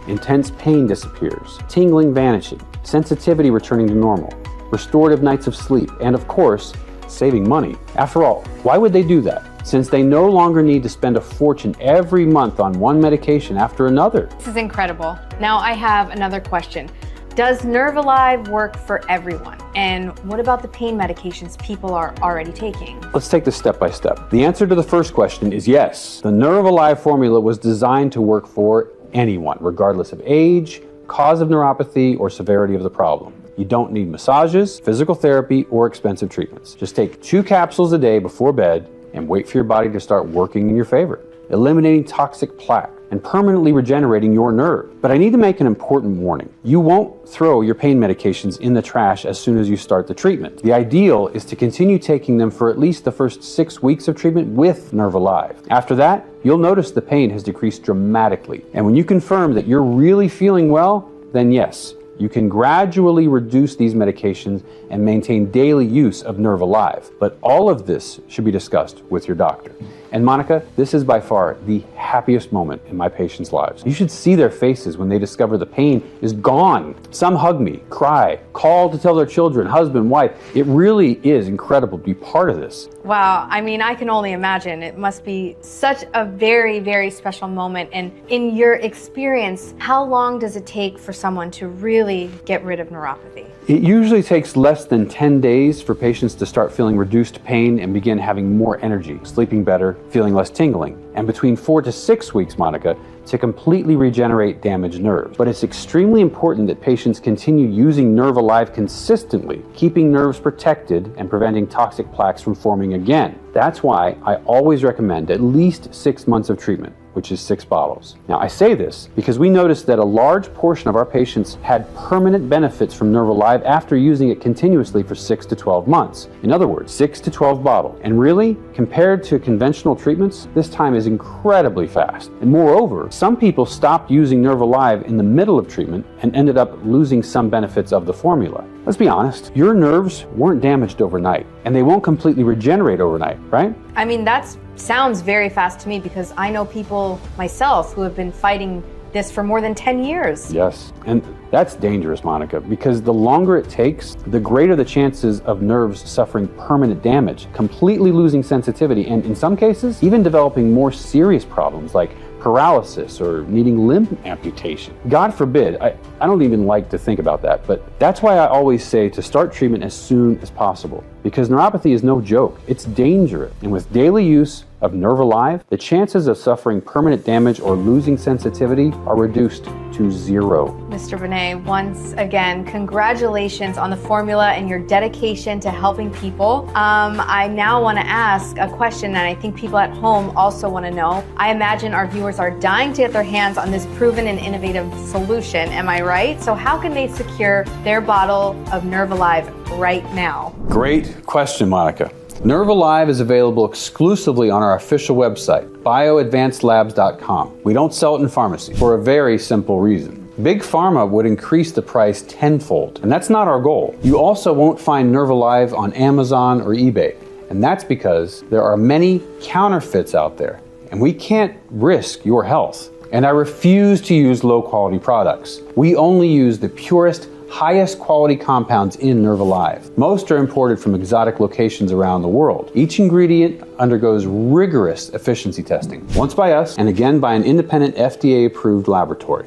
Intense pain disappears, tingling vanishing, sensitivity returning to normal, restorative nights of sleep, and of course, saving money. After all, why would they do that? Since they no longer need to spend a fortune every month on one medication after another. This is incredible. Now I have another question. Does NerveAlive work for everyone? And what about the pain medications people are already taking? Let's take this step by step. The answer to the first question is yes. The NerveAlive formula was designed to work for anyone, regardless of age, cause of neuropathy, or severity of the problem. You don't need massages, physical therapy, or expensive treatments. Just take 2 capsules a day before bed and wait for your body to start working in your favor, eliminating toxic plaque and permanently regenerating your nerve. But I need to make an important warning. You won't throw your pain medications in the trash as soon as you start the treatment. The ideal is to continue taking them for at least the first 6 weeks of treatment with NerveAlive. After that, you'll notice the pain has decreased dramatically. And when you confirm that you're really feeling well, then yes, you can gradually reduce these medications and maintain daily use of NerveAlive. But all of this should be discussed with your doctor. And Monica, this is by far the happiest moment in my patients' lives. You should see their faces when they discover the pain is gone. Some hug me, cry, call to tell their children, husband, wife. It really is incredible to be part of this. Wow, I mean, I can only imagine. It must be such a very, very special moment. And in your experience, how long does it take for someone to really get rid of neuropathy? It usually takes less than 10 days for patients to start feeling reduced pain and begin having more energy, sleeping better, feeling less tingling, and between 4 to 6 weeks, Monica, to completely regenerate damaged nerves. But it's extremely important that patients continue using NerveAlive consistently, keeping nerves protected and preventing toxic plaques from forming again. That's why I always recommend at least 6 months of treatment, which is 6 bottles. Now, I say this because we noticed that a large portion of our patients had permanent benefits from NerveAlive after using it continuously for 6 to 12 months. In other words, 6 to 12 bottles. And really, compared to conventional treatments, this time is incredibly fast. And moreover, some people stopped using NerveAlive in the middle of treatment and ended up losing some benefits of the formula. Let's be honest, your nerves weren't damaged overnight, and they won't completely regenerate overnight, right? I mean, that sounds very fast to me because I know people myself who have been fighting this for more than 10 years. Yes, and that's dangerous, Monica, because the longer it takes, the greater the chances of nerves suffering permanent damage, completely losing sensitivity, and in some cases, even developing more serious problems like paralysis or needing limb amputation. God forbid, I don't even like to think about that, but that's why I always say to start treatment as soon as possible, because neuropathy is no joke. It's dangerous, and with daily use of NerveAlive, the chances of suffering permanent damage or losing sensitivity are reduced to 0. Mr. Benet, once again, congratulations on the formula and your dedication to helping people. I now want to ask a question that I think people at home also want to know. I imagine our viewers are dying to get their hands on this proven and innovative solution. Am I right? So how can they secure their bottle of NerveAlive right now? Great question, Monica. NerveAlive is available exclusively on our official website, bioadvancedlabs.com. We don't sell it in pharmacy for a very simple reason. Big Pharma would increase the price tenfold, and that's not our goal. You also won't find NerveAlive on Amazon or eBay, and that's because there are many counterfeits out there, and we can't risk your health. And I refuse to use low-quality products. We only use the purest, highest quality compounds in NerveAlive. Most are imported from exotic locations around the world. Each ingredient undergoes rigorous efficiency testing, once by us and again by an independent FDA-approved laboratory.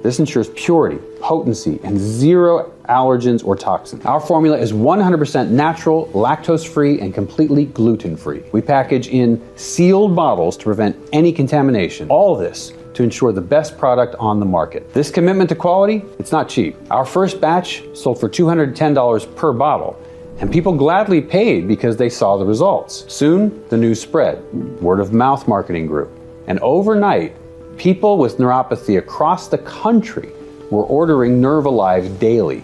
This ensures purity, potency, and zero allergens or toxins. Our formula is 100% natural, lactose-free, and completely gluten-free. We package in sealed bottles to prevent any contamination. All this to ensure the best product on the market. This commitment to quality, it's not cheap. Our first batch sold for $210 per bottle, and people gladly paid because they saw the results. Soon, the news spread. Word of mouth marketing grew. And overnight, people with neuropathy across the country were ordering NerveAlive daily.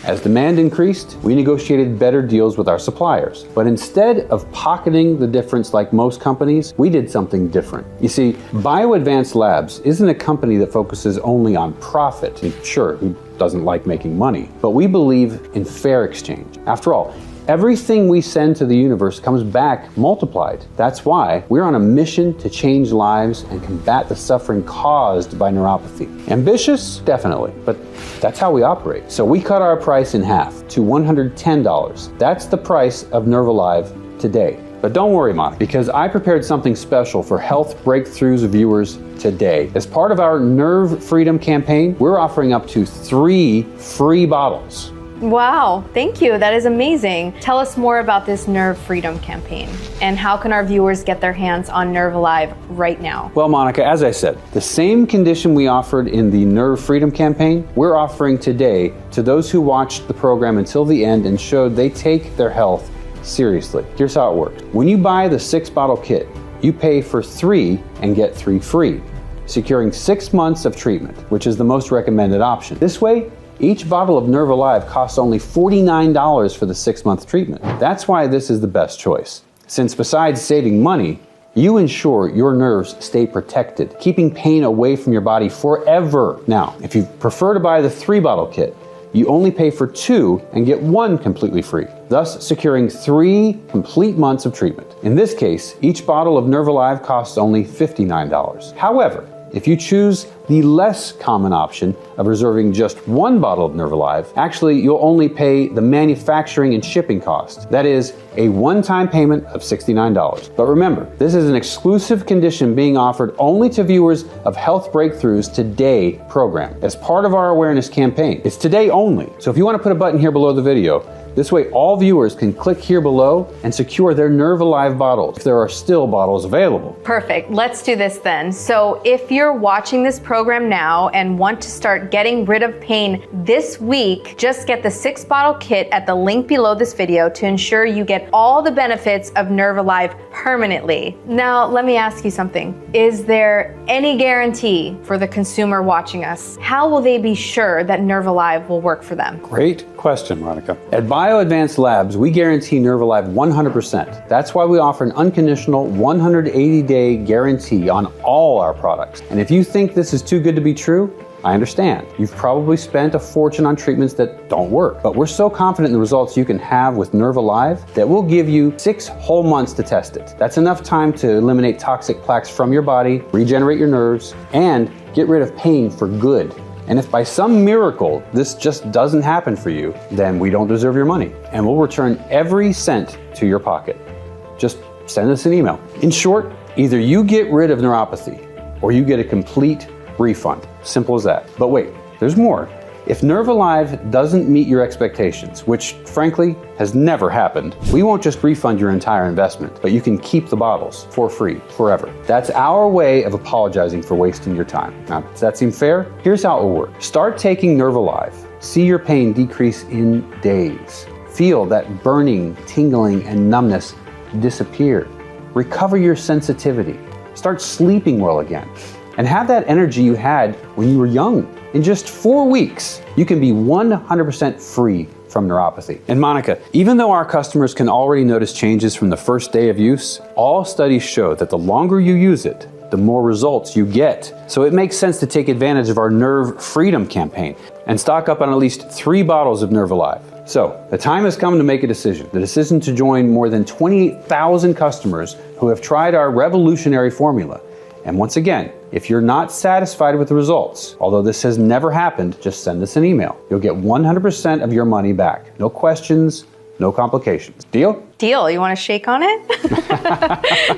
As demand increased, we negotiated better deals with our suppliers. But instead of pocketing the difference like most companies, we did something different. You see, BioAdvanced Labs isn't a company that focuses only on profit. And sure, who doesn't like making money? But we believe in fair exchange. After all, everything we send to the universe comes back multiplied. That's why we're on a mission to change lives and combat the suffering caused by neuropathy. Ambitious? Definitely, but that's how we operate. So we cut our price in half to $110. That's the price of NerveAlive today. But don't worry, Monica, because I prepared something special for Health Breakthroughs viewers today. As part of our Nerve Freedom campaign, we're offering up to 3 free bottles. Wow, thank you. That is amazing. Tell us more about this Nerve Freedom campaign and how can our viewers get their hands on NerveAlive right now? Well, Monica, as I said, the same condition we offered in the Nerve Freedom campaign, we're offering today to those who watched the program until the end and showed they take their health seriously. Here's how it works. When you buy the 6-bottle kit, you pay for 3 and get 3 free, securing 6 months of treatment, which is the most recommended option. This way, each bottle of NerveAlive costs only $49 for the 6-month treatment. That's why this is the best choice. Since besides saving money, you ensure your nerves stay protected, keeping pain away from your body forever. Now, if you prefer to buy the 3-bottle kit, you only pay for 2 and get 1 completely free, thus securing 3 complete months of treatment. In this case, each bottle of NerveAlive costs only $59. However, if you choose the less common option of reserving just 1 bottle of NerveAlive, actually you'll only pay the manufacturing and shipping cost. That is a one-time payment of $69. But remember, this is an exclusive condition being offered only to viewers of Health Breakthroughs Today program as part of our awareness campaign. It's today only. So if you want to put a button here below the video, this way all viewers can click here below and secure their NerveAlive bottles if there are still bottles available. Perfect. Let's do this then. So if you're watching this program now and want to start getting rid of pain this week, just get the 6-bottle kit at the link below this video to ensure you get all the benefits of NerveAlive permanently. Now, let me ask you something. Is there any guarantee for the consumer watching us? How will they be sure that NerveAlive will work for them? Great question, Monica. At BioAdvanced Labs, we guarantee NerveAlive 100%. That's why we offer an unconditional 180-day guarantee on all our products. And if you think this is too good to be true, I understand. You've probably spent a fortune on treatments that don't work, but we're so confident in the results you can have with NerveAlive that we'll give you 6 whole months to test it. That's enough time to eliminate toxic plaques from your body, regenerate your nerves, and get rid of pain for good. And if by some miracle this just doesn't happen for you, then we don't deserve your money, and we'll return every cent to your pocket. Just send us an email. In short, either you get rid of neuropathy or you get a complete refund. Simple as that. But wait, there's more. If NerveAlive doesn't meet your expectations, which frankly has never happened, we won't just refund your entire investment, but you can keep the bottles for free forever. That's our way of apologizing for wasting your time. Now, does that seem fair? Here's how it will work. Start taking NerveAlive. See your pain decrease in days. Feel that burning, tingling, and numbness disappear. Recover your sensitivity. Start sleeping well again. And have that energy you had when you were young. In just 4 weeks, you can be 100% free from neuropathy. And Monica, even though our customers can already notice changes from the first day of use, all studies show that the longer you use it, the more results you get. So it makes sense to take advantage of our Nerve Freedom campaign and stock up on at least 3 bottles of NerveAlive. So the time has come to make a decision. The decision to join more than 28,000 customers who have tried our revolutionary formula And once again, if you're not satisfied with the results, although this has never happened, just send us an email. You'll get 100% of your money back. No questions, no complications. Deal? Deal. You want to shake on it?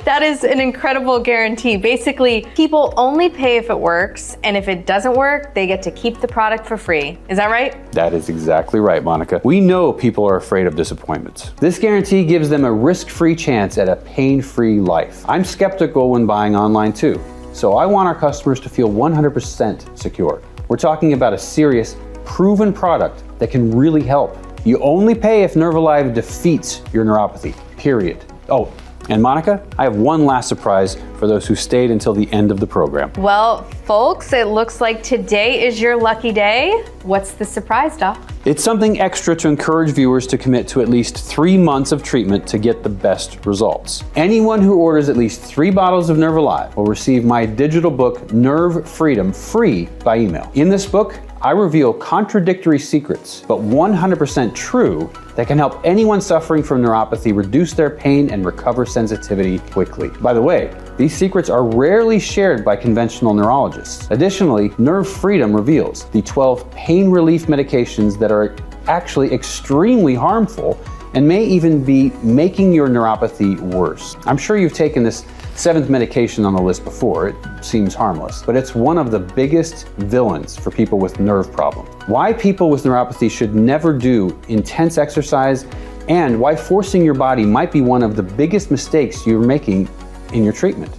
That is an incredible guarantee. Basically, people only pay if it works, and if it doesn't work, they get to keep the product for free. Is that right? That is exactly right, Monica. We know people are afraid of disappointments. This guarantee gives them a risk-free chance at a pain-free life. I'm skeptical when buying online too, so I want our customers to feel 100% secure. We're talking about a serious, proven product that can really help. You only pay if NerveAlive defeats your neuropathy, period. Oh, and Monica, I have one last surprise for those who stayed until the end of the program. Well, folks, it looks like today is your lucky day. What's the surprise, Doc? It's something extra to encourage viewers to commit to at least 3 months of treatment to get the best results. Anyone who orders at least 3 bottles of NerveAlive will receive my digital book, Nerve Freedom, free by email. In this book, I reveal contradictory secrets, but 100% true, that can help anyone suffering from neuropathy reduce their pain and recover sensitivity quickly. By the way, these secrets are rarely shared by conventional neurologists. Additionally, Nerve Freedom reveals the 12 pain relief medications that are actually extremely harmful and may even be making your neuropathy worse. I'm sure you've taken this 7th medication on the list before. It seems harmless, but it's one of the biggest villains for people with nerve problems. Why people with neuropathy should never do intense exercise, and why forcing your body might be one of the biggest mistakes you're making in your treatment.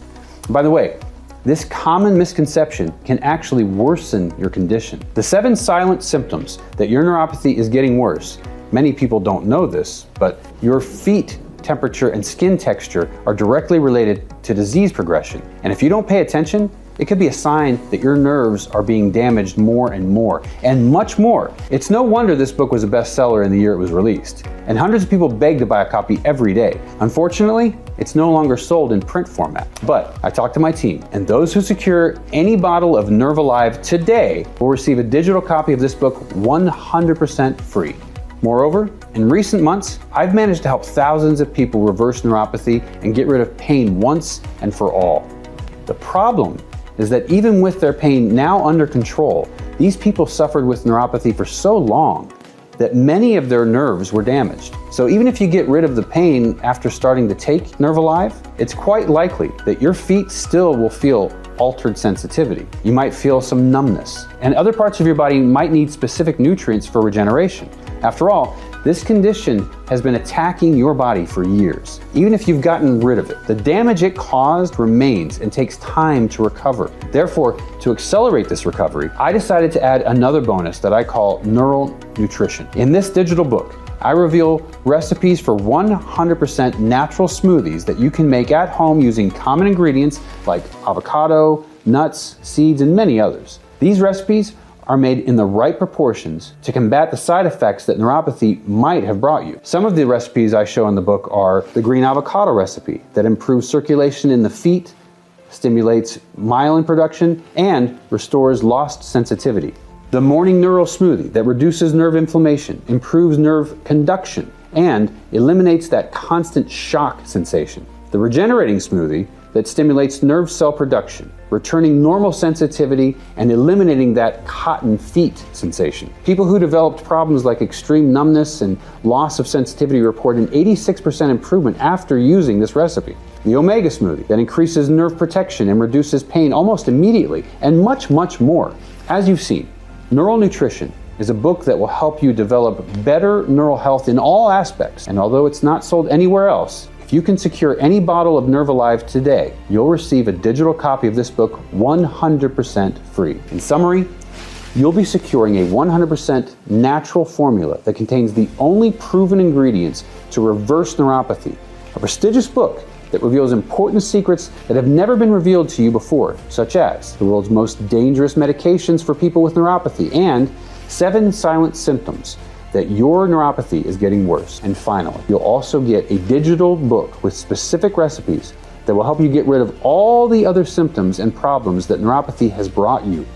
By the way, this common misconception can actually worsen your condition. The 7 silent symptoms that your neuropathy is getting worse. Many people don't know this, but your feet temperature and skin texture are directly related to disease progression. And if you don't pay attention, it could be a sign that your nerves are being damaged more and more, and much more. It's no wonder this book was a bestseller in the year it was released, and hundreds of people beg to buy a copy every day. Unfortunately, it's no longer sold in print format. But I talked to my team, and those who secure any bottle of NerveAlive today will receive a digital copy of this book 100% free. Moreover, in recent months, I've managed to help thousands of people reverse neuropathy and get rid of pain once and for all. The problem is that even with their pain now under control, these people suffered with neuropathy for so long that many of their nerves were damaged. So even if you get rid of the pain after starting to take NerveAlive, it's quite likely that your feet still will feel altered sensitivity. You might feel some numbness, and other parts of your body might need specific nutrients for regeneration. After all, this condition has been attacking your body for years. Even if you've gotten rid of it, the damage it caused remains and takes time to recover. Therefore, to accelerate this recovery, I decided to add another bonus that I call Neural Nutrition. In this digital book, I reveal recipes for 100% natural smoothies that you can make at home using common ingredients like avocado, nuts, seeds, and many others. These recipes are made in the right proportions to combat the side effects that neuropathy might have brought you. Some of the recipes I show in the book are the green avocado recipe that improves circulation in the feet, stimulates myelin production, and restores lost sensitivity. The morning neural smoothie that reduces nerve inflammation, improves nerve conduction, and eliminates that constant shock sensation. The regenerating smoothie that stimulates nerve cell production, returning normal sensitivity and eliminating that cotton feet sensation. People who developed problems like extreme numbness and loss of sensitivity report an 86% improvement after using this recipe. The Omega smoothie that increases nerve protection and reduces pain almost immediately, and much, much more. As you've seen, Neural Nutrition is a book that will help you develop better neural health in all aspects, and although it's not sold anywhere else, if you can secure any bottle of NerveAlive today, you'll receive a digital copy of this book 100% free. In summary, you'll be securing a 100% natural formula that contains the only proven ingredients to reverse neuropathy, a prestigious book that reveals important secrets that have never been revealed to you before, such as the world's most dangerous medications for people with neuropathy and 7 silent symptoms that your neuropathy is getting worse. And finally, you'll also get a digital book with specific recipes that will help you get rid of all the other symptoms and problems that neuropathy has brought you.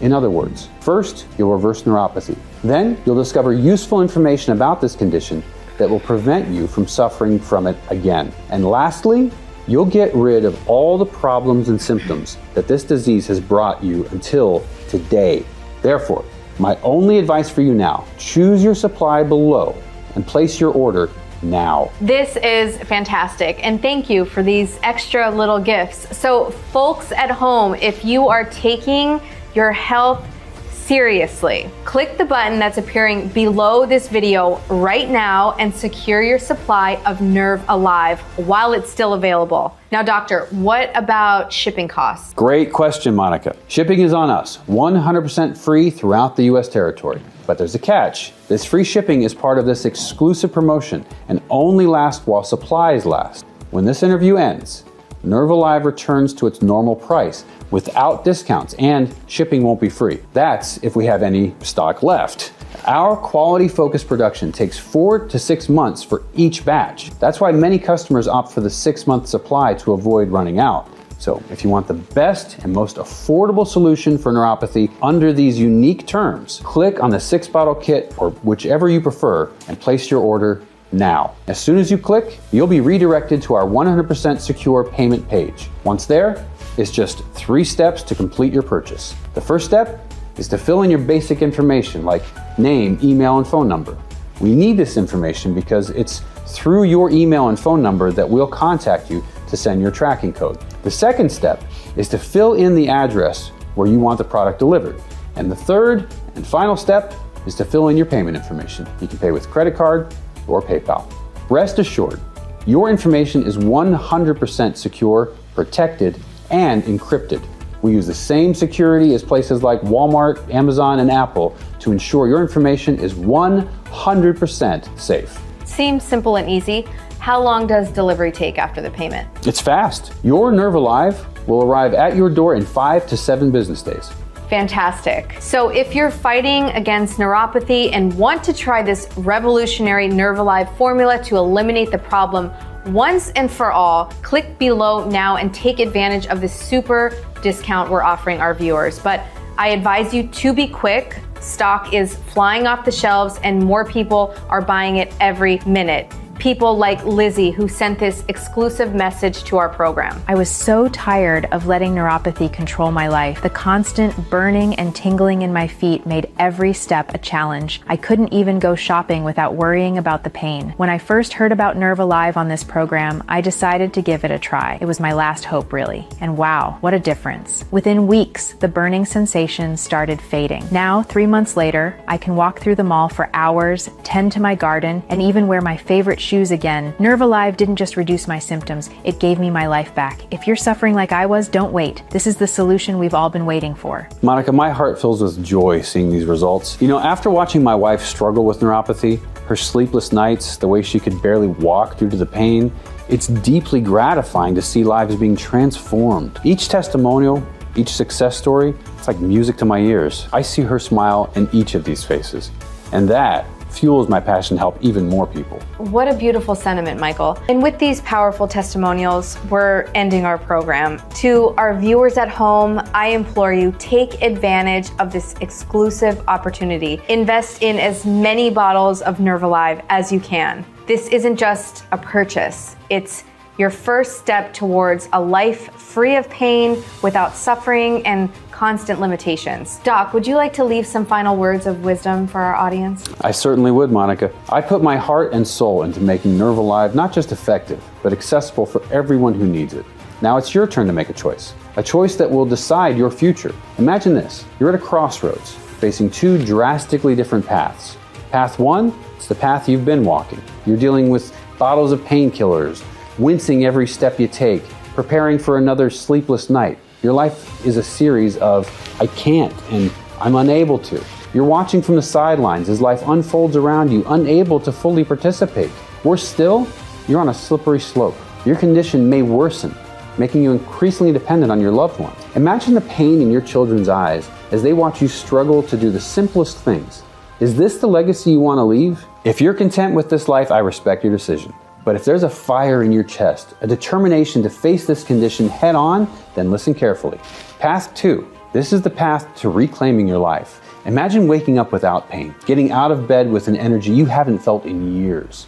In other words, first, you'll reverse neuropathy. Then, you'll discover useful information about this condition that will prevent you from suffering from it again. And lastly, you'll get rid of all the problems and symptoms that this disease has brought you until today. Therefore, my only advice for you now, choose your supply below and place your order now. This is fantastic, and thank you for these extra little gifts. So folks at home, if you are taking your health seriously, click the button that's appearing below this video right now and secure your supply of NerveAlive while it's still available. Now, doctor, what about shipping costs? Great question, Monica. Shipping is on us, 100% free throughout the US territory. But there's a catch. This free shipping is part of this exclusive promotion and only lasts while supplies last. When this interview ends, NerveAlive returns to its normal price without discounts, and shipping won't be free. That's if we have any stock left. Our quality-focused production takes 4 to 6 months for each batch. That's why many customers opt for the 6-month supply to avoid running out. So if you want the best and most affordable solution for neuropathy under these unique terms, click on the 6-bottle kit or whichever you prefer and place your order now. As soon as you click, you'll be redirected to our 100% secure payment page. Once there, it's just 3 steps to complete your purchase. The first step is to fill in your basic information like name, email, and phone number. We need this information because it's through your email and phone number that we'll contact you to send your tracking code. The second step is to fill in the address where you want the product delivered. And the third and final step is to fill in your payment information. You can pay with credit card or PayPal. Rest assured, your information is 100% secure, protected, and encrypted. We use the same security as places like Walmart, Amazon, and Apple to ensure your information is 100% safe. Seems simple and easy. How long does delivery take after the payment? It's fast. Your NerveAlive will arrive at your door in 5 to 7 business days. Fantastic. So if you're fighting against neuropathy and want to try this revolutionary NerveAlive formula to eliminate the problem once and for all, click below now and take advantage of this super discount we're offering our viewers. But I advise you to be quick. Stock is flying off the shelves and more people are buying it every minute. People like Lizzie, who sent this exclusive message to our program. I was so tired of letting neuropathy control my life. The constant burning and tingling in my feet made every step a challenge. I couldn't even go shopping without worrying about the pain. When I first heard about NerveAlive on this program, I decided to give it a try. It was my last hope, really. And wow, what a difference. Within weeks, the burning sensations started fading. Now, 3 months later, I can walk through the mall for hours, tend to my garden, and even wear my favorite shoes again. NerveAlive didn't just reduce my symptoms, it gave me my life back. If you're suffering like I was, don't wait. This is the solution we've all been waiting for. Monica, my heart fills with joy seeing these results. You know, after watching my wife struggle with neuropathy, her sleepless nights, the way she could barely walk due to the pain, it's deeply gratifying to see lives being transformed. Each testimonial, each success story, it's like music to my ears. I see her smile in each of these faces, and that fuels my passion to help even more people. What a beautiful sentiment, Michael. And with these powerful testimonials, we're ending our program. To our viewers at home, I implore you, take advantage of this exclusive opportunity. Invest in as many bottles of NerveAlive as you can. This isn't just a purchase, it's your first step towards a life free of pain, without suffering and constant limitations. Doc, would you like to leave some final words of wisdom for our audience? I certainly would, Monica. I put my heart and soul into making NerveAlive not just effective, but accessible for everyone who needs it. Now it's your turn to make a choice that will decide your future. Imagine this, you're at a crossroads, facing 2 drastically different paths. Path 1, it's the path you've been walking. You're dealing with bottles of painkillers, wincing every step you take, preparing for another sleepless night. Your life is a series of I can't and I'm unable to. You're watching from the sidelines as life unfolds around you, unable to fully participate. Worse still, you're on a slippery slope. Your condition may worsen, making you increasingly dependent on your loved ones. Imagine the pain in your children's eyes as they watch you struggle to do the simplest things. Is this the legacy you want to leave? If you're content with this life, I respect your decision. But if there's a fire in your chest, a determination to face this condition head on, then listen carefully. Path 2, this is the path to reclaiming your life. Imagine waking up without pain, getting out of bed with an energy you haven't felt in years.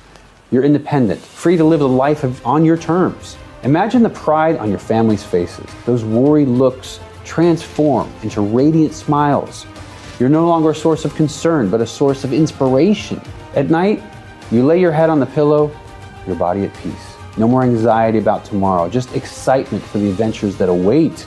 You're independent, free to live a life on your terms. Imagine the pride on your family's faces. Those worried looks transform into radiant smiles. You're no longer a source of concern, but a source of inspiration. At night, you lay your head on the pillow, your body at peace. No more anxiety about tomorrow, just excitement for the adventures that await.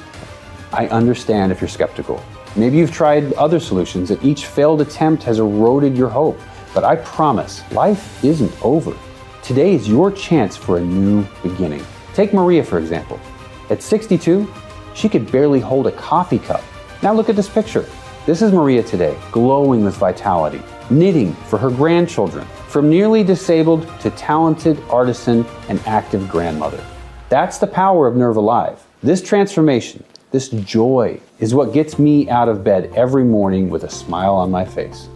I understand if you're skeptical. Maybe you've tried other solutions and each failed attempt has eroded your hope. But I promise, life isn't over. Today is your chance for a new beginning. Take Maria, for example. At 62, she could barely hold a coffee cup. Now look at this picture. This is Maria today, glowing with vitality, knitting for her grandchildren, from nearly disabled to talented artisan and active grandmother. That's the power of NerveAlive. This transformation, this joy, is what gets me out of bed every morning with a smile on my face.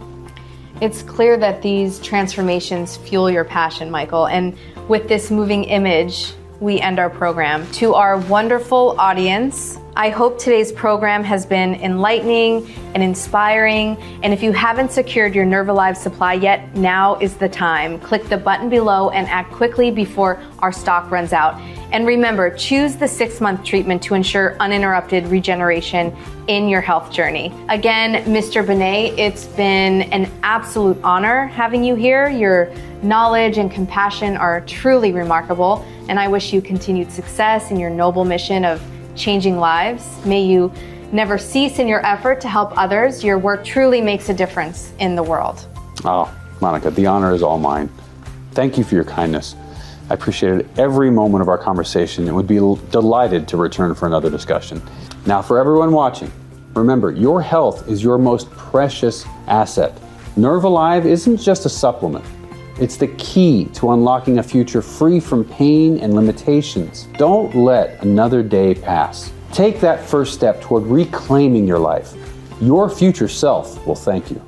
It's clear that these transformations fuel your passion, Michael. And with this moving image, we end our program. To our wonderful audience, I hope today's program has been enlightening and inspiring. And if you haven't secured your NerveAlive supply yet, now is the time. Click the button below and act quickly before our stock runs out. And remember, choose the 6-month treatment to ensure uninterrupted regeneration in your health journey. Again, Mr. Benet, it's been an absolute honor having you here. Your knowledge and compassion are truly remarkable, and I wish you continued success in your noble mission of changing lives. May you never cease in your effort to help others. Your work truly makes a difference in the world. Oh, Monica, the honor is all mine. Thank you for your kindness. I appreciated every moment of our conversation and would be delighted to return for another discussion. Now, for everyone watching, remember, your health is your most precious asset. NerveAlive isn't just a supplement. It's the key to unlocking a future free from pain and limitations. Don't let another day pass. Take that first step toward reclaiming your life. Your future self will thank you.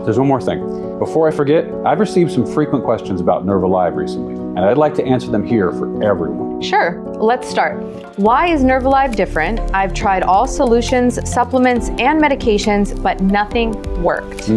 There's one more thing. Before I forget, I've received some frequent questions about NerveAlive recently, and I'd like to answer them here for everyone. Sure, let's start. Why is NerveAlive different? I've tried all solutions, supplements, and medications, but nothing worked.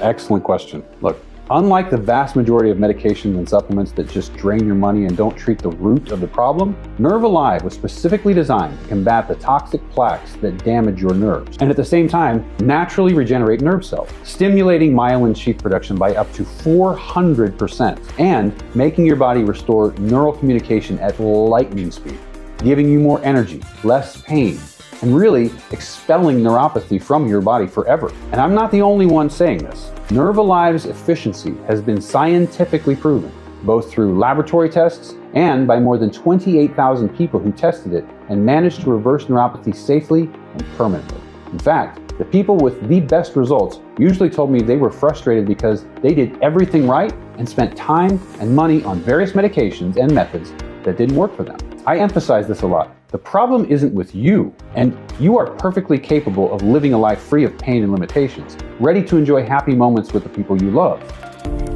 Excellent question. Look, unlike the vast majority of medications and supplements that just drain your money and don't treat the root of the problem, NerveAlive was specifically designed to combat the toxic plaques that damage your nerves, and at the same time, naturally regenerate nerve cells, stimulating myelin sheath production by up to 400%, and making your body restore neural communication at lightning speed, giving you more energy, less pain, and really expelling neuropathy from your body forever. And I'm not the only one saying this. NerveAlive's efficiency has been scientifically proven, both through laboratory tests and by more than 28,000 people who tested it and managed to reverse neuropathy safely and permanently. In fact, the people with the best results usually told me they were frustrated because they did everything right and spent time and money on various medications and methods that didn't work for them. I emphasize this a lot. The problem isn't with you, and you are perfectly capable of living a life free of pain and limitations, ready to enjoy happy moments with the people you love.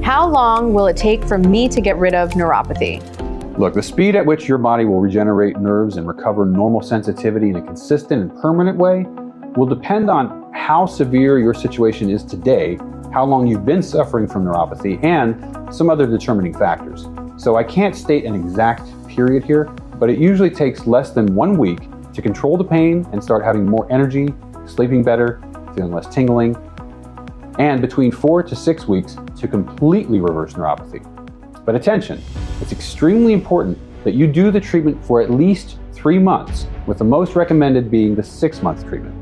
How long will it take for me to get rid of neuropathy? Look, the speed at which your body will regenerate nerves and recover normal sensitivity in a consistent and permanent way will depend on how severe your situation is today, how long you've been suffering from neuropathy, and some other determining factors. So I can't state an exact period here, but it usually takes less than 1 week to control the pain and start having more energy, sleeping better, feeling less tingling, and between 4 to 6 weeks to completely reverse neuropathy. But attention, it's extremely important that you do the treatment for at least 3 months, with the most recommended being the 6-month treatment.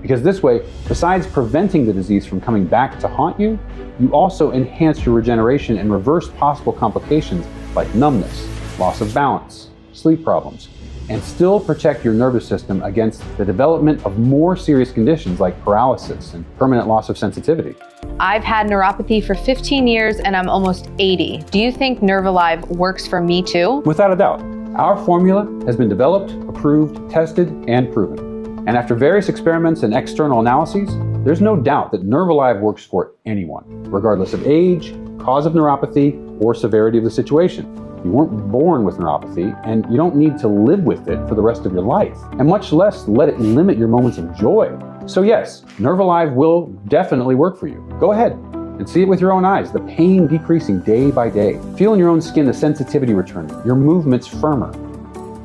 Because this way, besides preventing the disease from coming back to haunt you, you also enhance your regeneration and reverse possible complications like numbness, loss of balance, sleep problems, and still protect your nervous system against the development of more serious conditions like paralysis and permanent loss of sensitivity. I've had neuropathy for 15 years and I'm almost 80. Do you think NerveAlive works for me too? Without a doubt. Our formula has been developed, approved, tested, and proven. And after various experiments and external analyses, there's no doubt that NerveAlive works for anyone, regardless of age, cause of neuropathy, or severity of the situation. You weren't born with neuropathy, and you don't need to live with it for the rest of your life, and much less let it limit your moments of joy. So yes, NerveAlive will definitely work for you. Go ahead and see it with your own eyes, the pain decreasing day by day. Feel in your own skin the sensitivity returning, your movements firmer,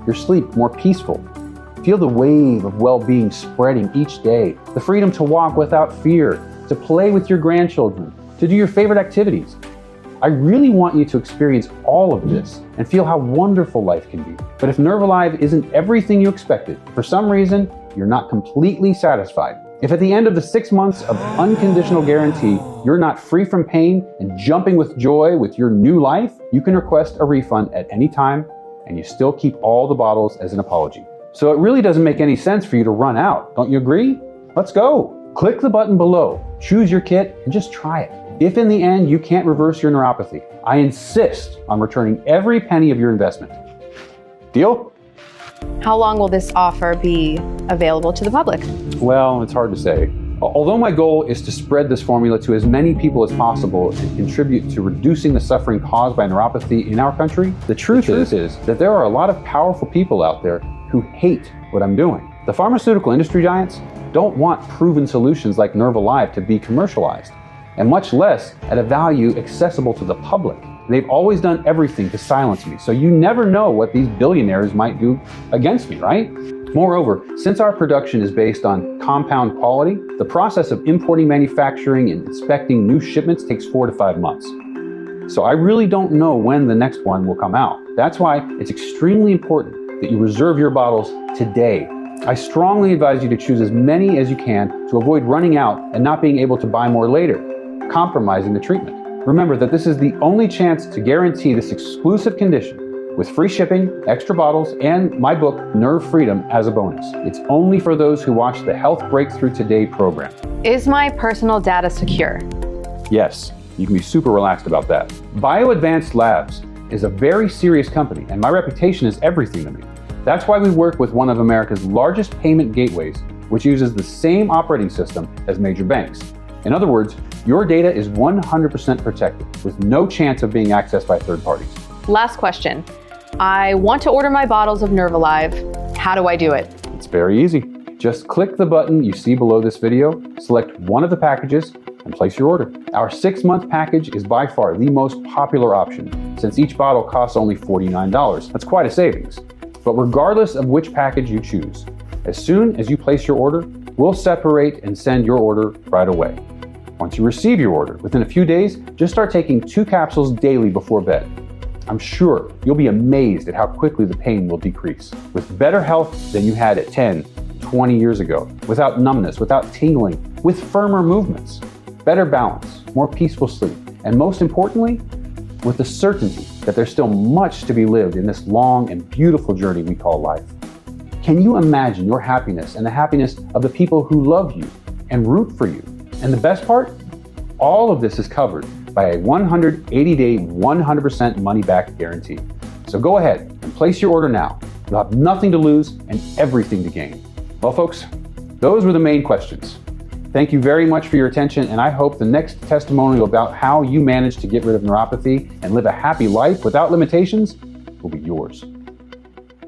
your sleep more peaceful. Feel the wave of well-being spreading each day, the freedom to walk without fear, to play with your grandchildren, to do your favorite activities. I really want you to experience all of this and feel how wonderful life can be. But if NerveAlive isn't everything you expected, for some reason, you're not completely satisfied. If at the end of the 6 months of unconditional guarantee, you're not free from pain and jumping with joy with your new life, you can request a refund at any time, and you still keep all the bottles as an apology. So it really doesn't make any sense for you to run out. Don't you agree? Let's go. Click the button below, choose your kit, and just try it. If in the end you can't reverse your neuropathy, I insist on returning every penny of your investment. Deal? How long will this offer be available to the public? Well, it's hard to say. Although my goal is to spread this formula to as many people as possible and contribute to reducing the suffering caused by neuropathy in our country, the truth is that there are a lot of powerful people out there who hate what I'm doing. The pharmaceutical industry giants don't want proven solutions like NerveAlive to be commercialized, and much less at a value accessible to the public. They've always done everything to silence me, so you never know what these billionaires might do against me, right? Moreover, since our production is based on compound quality, the process of importing, manufacturing, and inspecting new shipments takes 4 to 5 months. So I really don't know when the next one will come out. That's why it's extremely important that you reserve your bottles today. I strongly advise you to choose as many as you can to avoid running out and not being able to buy more later, compromising the treatment. Remember that this is the only chance to guarantee this exclusive condition with free shipping, extra bottles, and my book, Nerve Freedom, as a bonus. It's only for those who watch the Health Breakthrough Today program. Is my personal data secure? Yes, you can be super relaxed about that. BioAdvanced Labs is a very serious company, and my reputation is everything to me. That's why we work with one of America's largest payment gateways, which uses the same operating system as major banks. In other words, your data is 100% protected, with no chance of being accessed by third parties. Last question. I want to order my bottles of NerveAlive. How do I do it? It's very easy. Just click the button you see below this video, select one of the packages, and place your order. Our 6-month package is by far the most popular option, since each bottle costs only $49. That's quite a savings. But regardless of which package you choose, as soon as you place your order, we'll separate and send your order right away. Once you receive your order, within a few days, just start taking 2 capsules daily before bed. I'm sure you'll be amazed at how quickly the pain will decrease, with better health than you had at 10, 20 years ago, without numbness, without tingling, with firmer movements, better balance, more peaceful sleep, and most importantly, with the certainty that there's still much to be lived in this long and beautiful journey we call life. Can you imagine your happiness and the happiness of the people who love you and root for you? And the best part? All of this is covered by a 180-day, 100% money-back guarantee. So go ahead and place your order now. You'll have nothing to lose and everything to gain. Well, folks, those were the main questions. Thank you very much for your attention, and I hope the next testimonial about how you managed to get rid of neuropathy and live a happy life without limitations will be yours.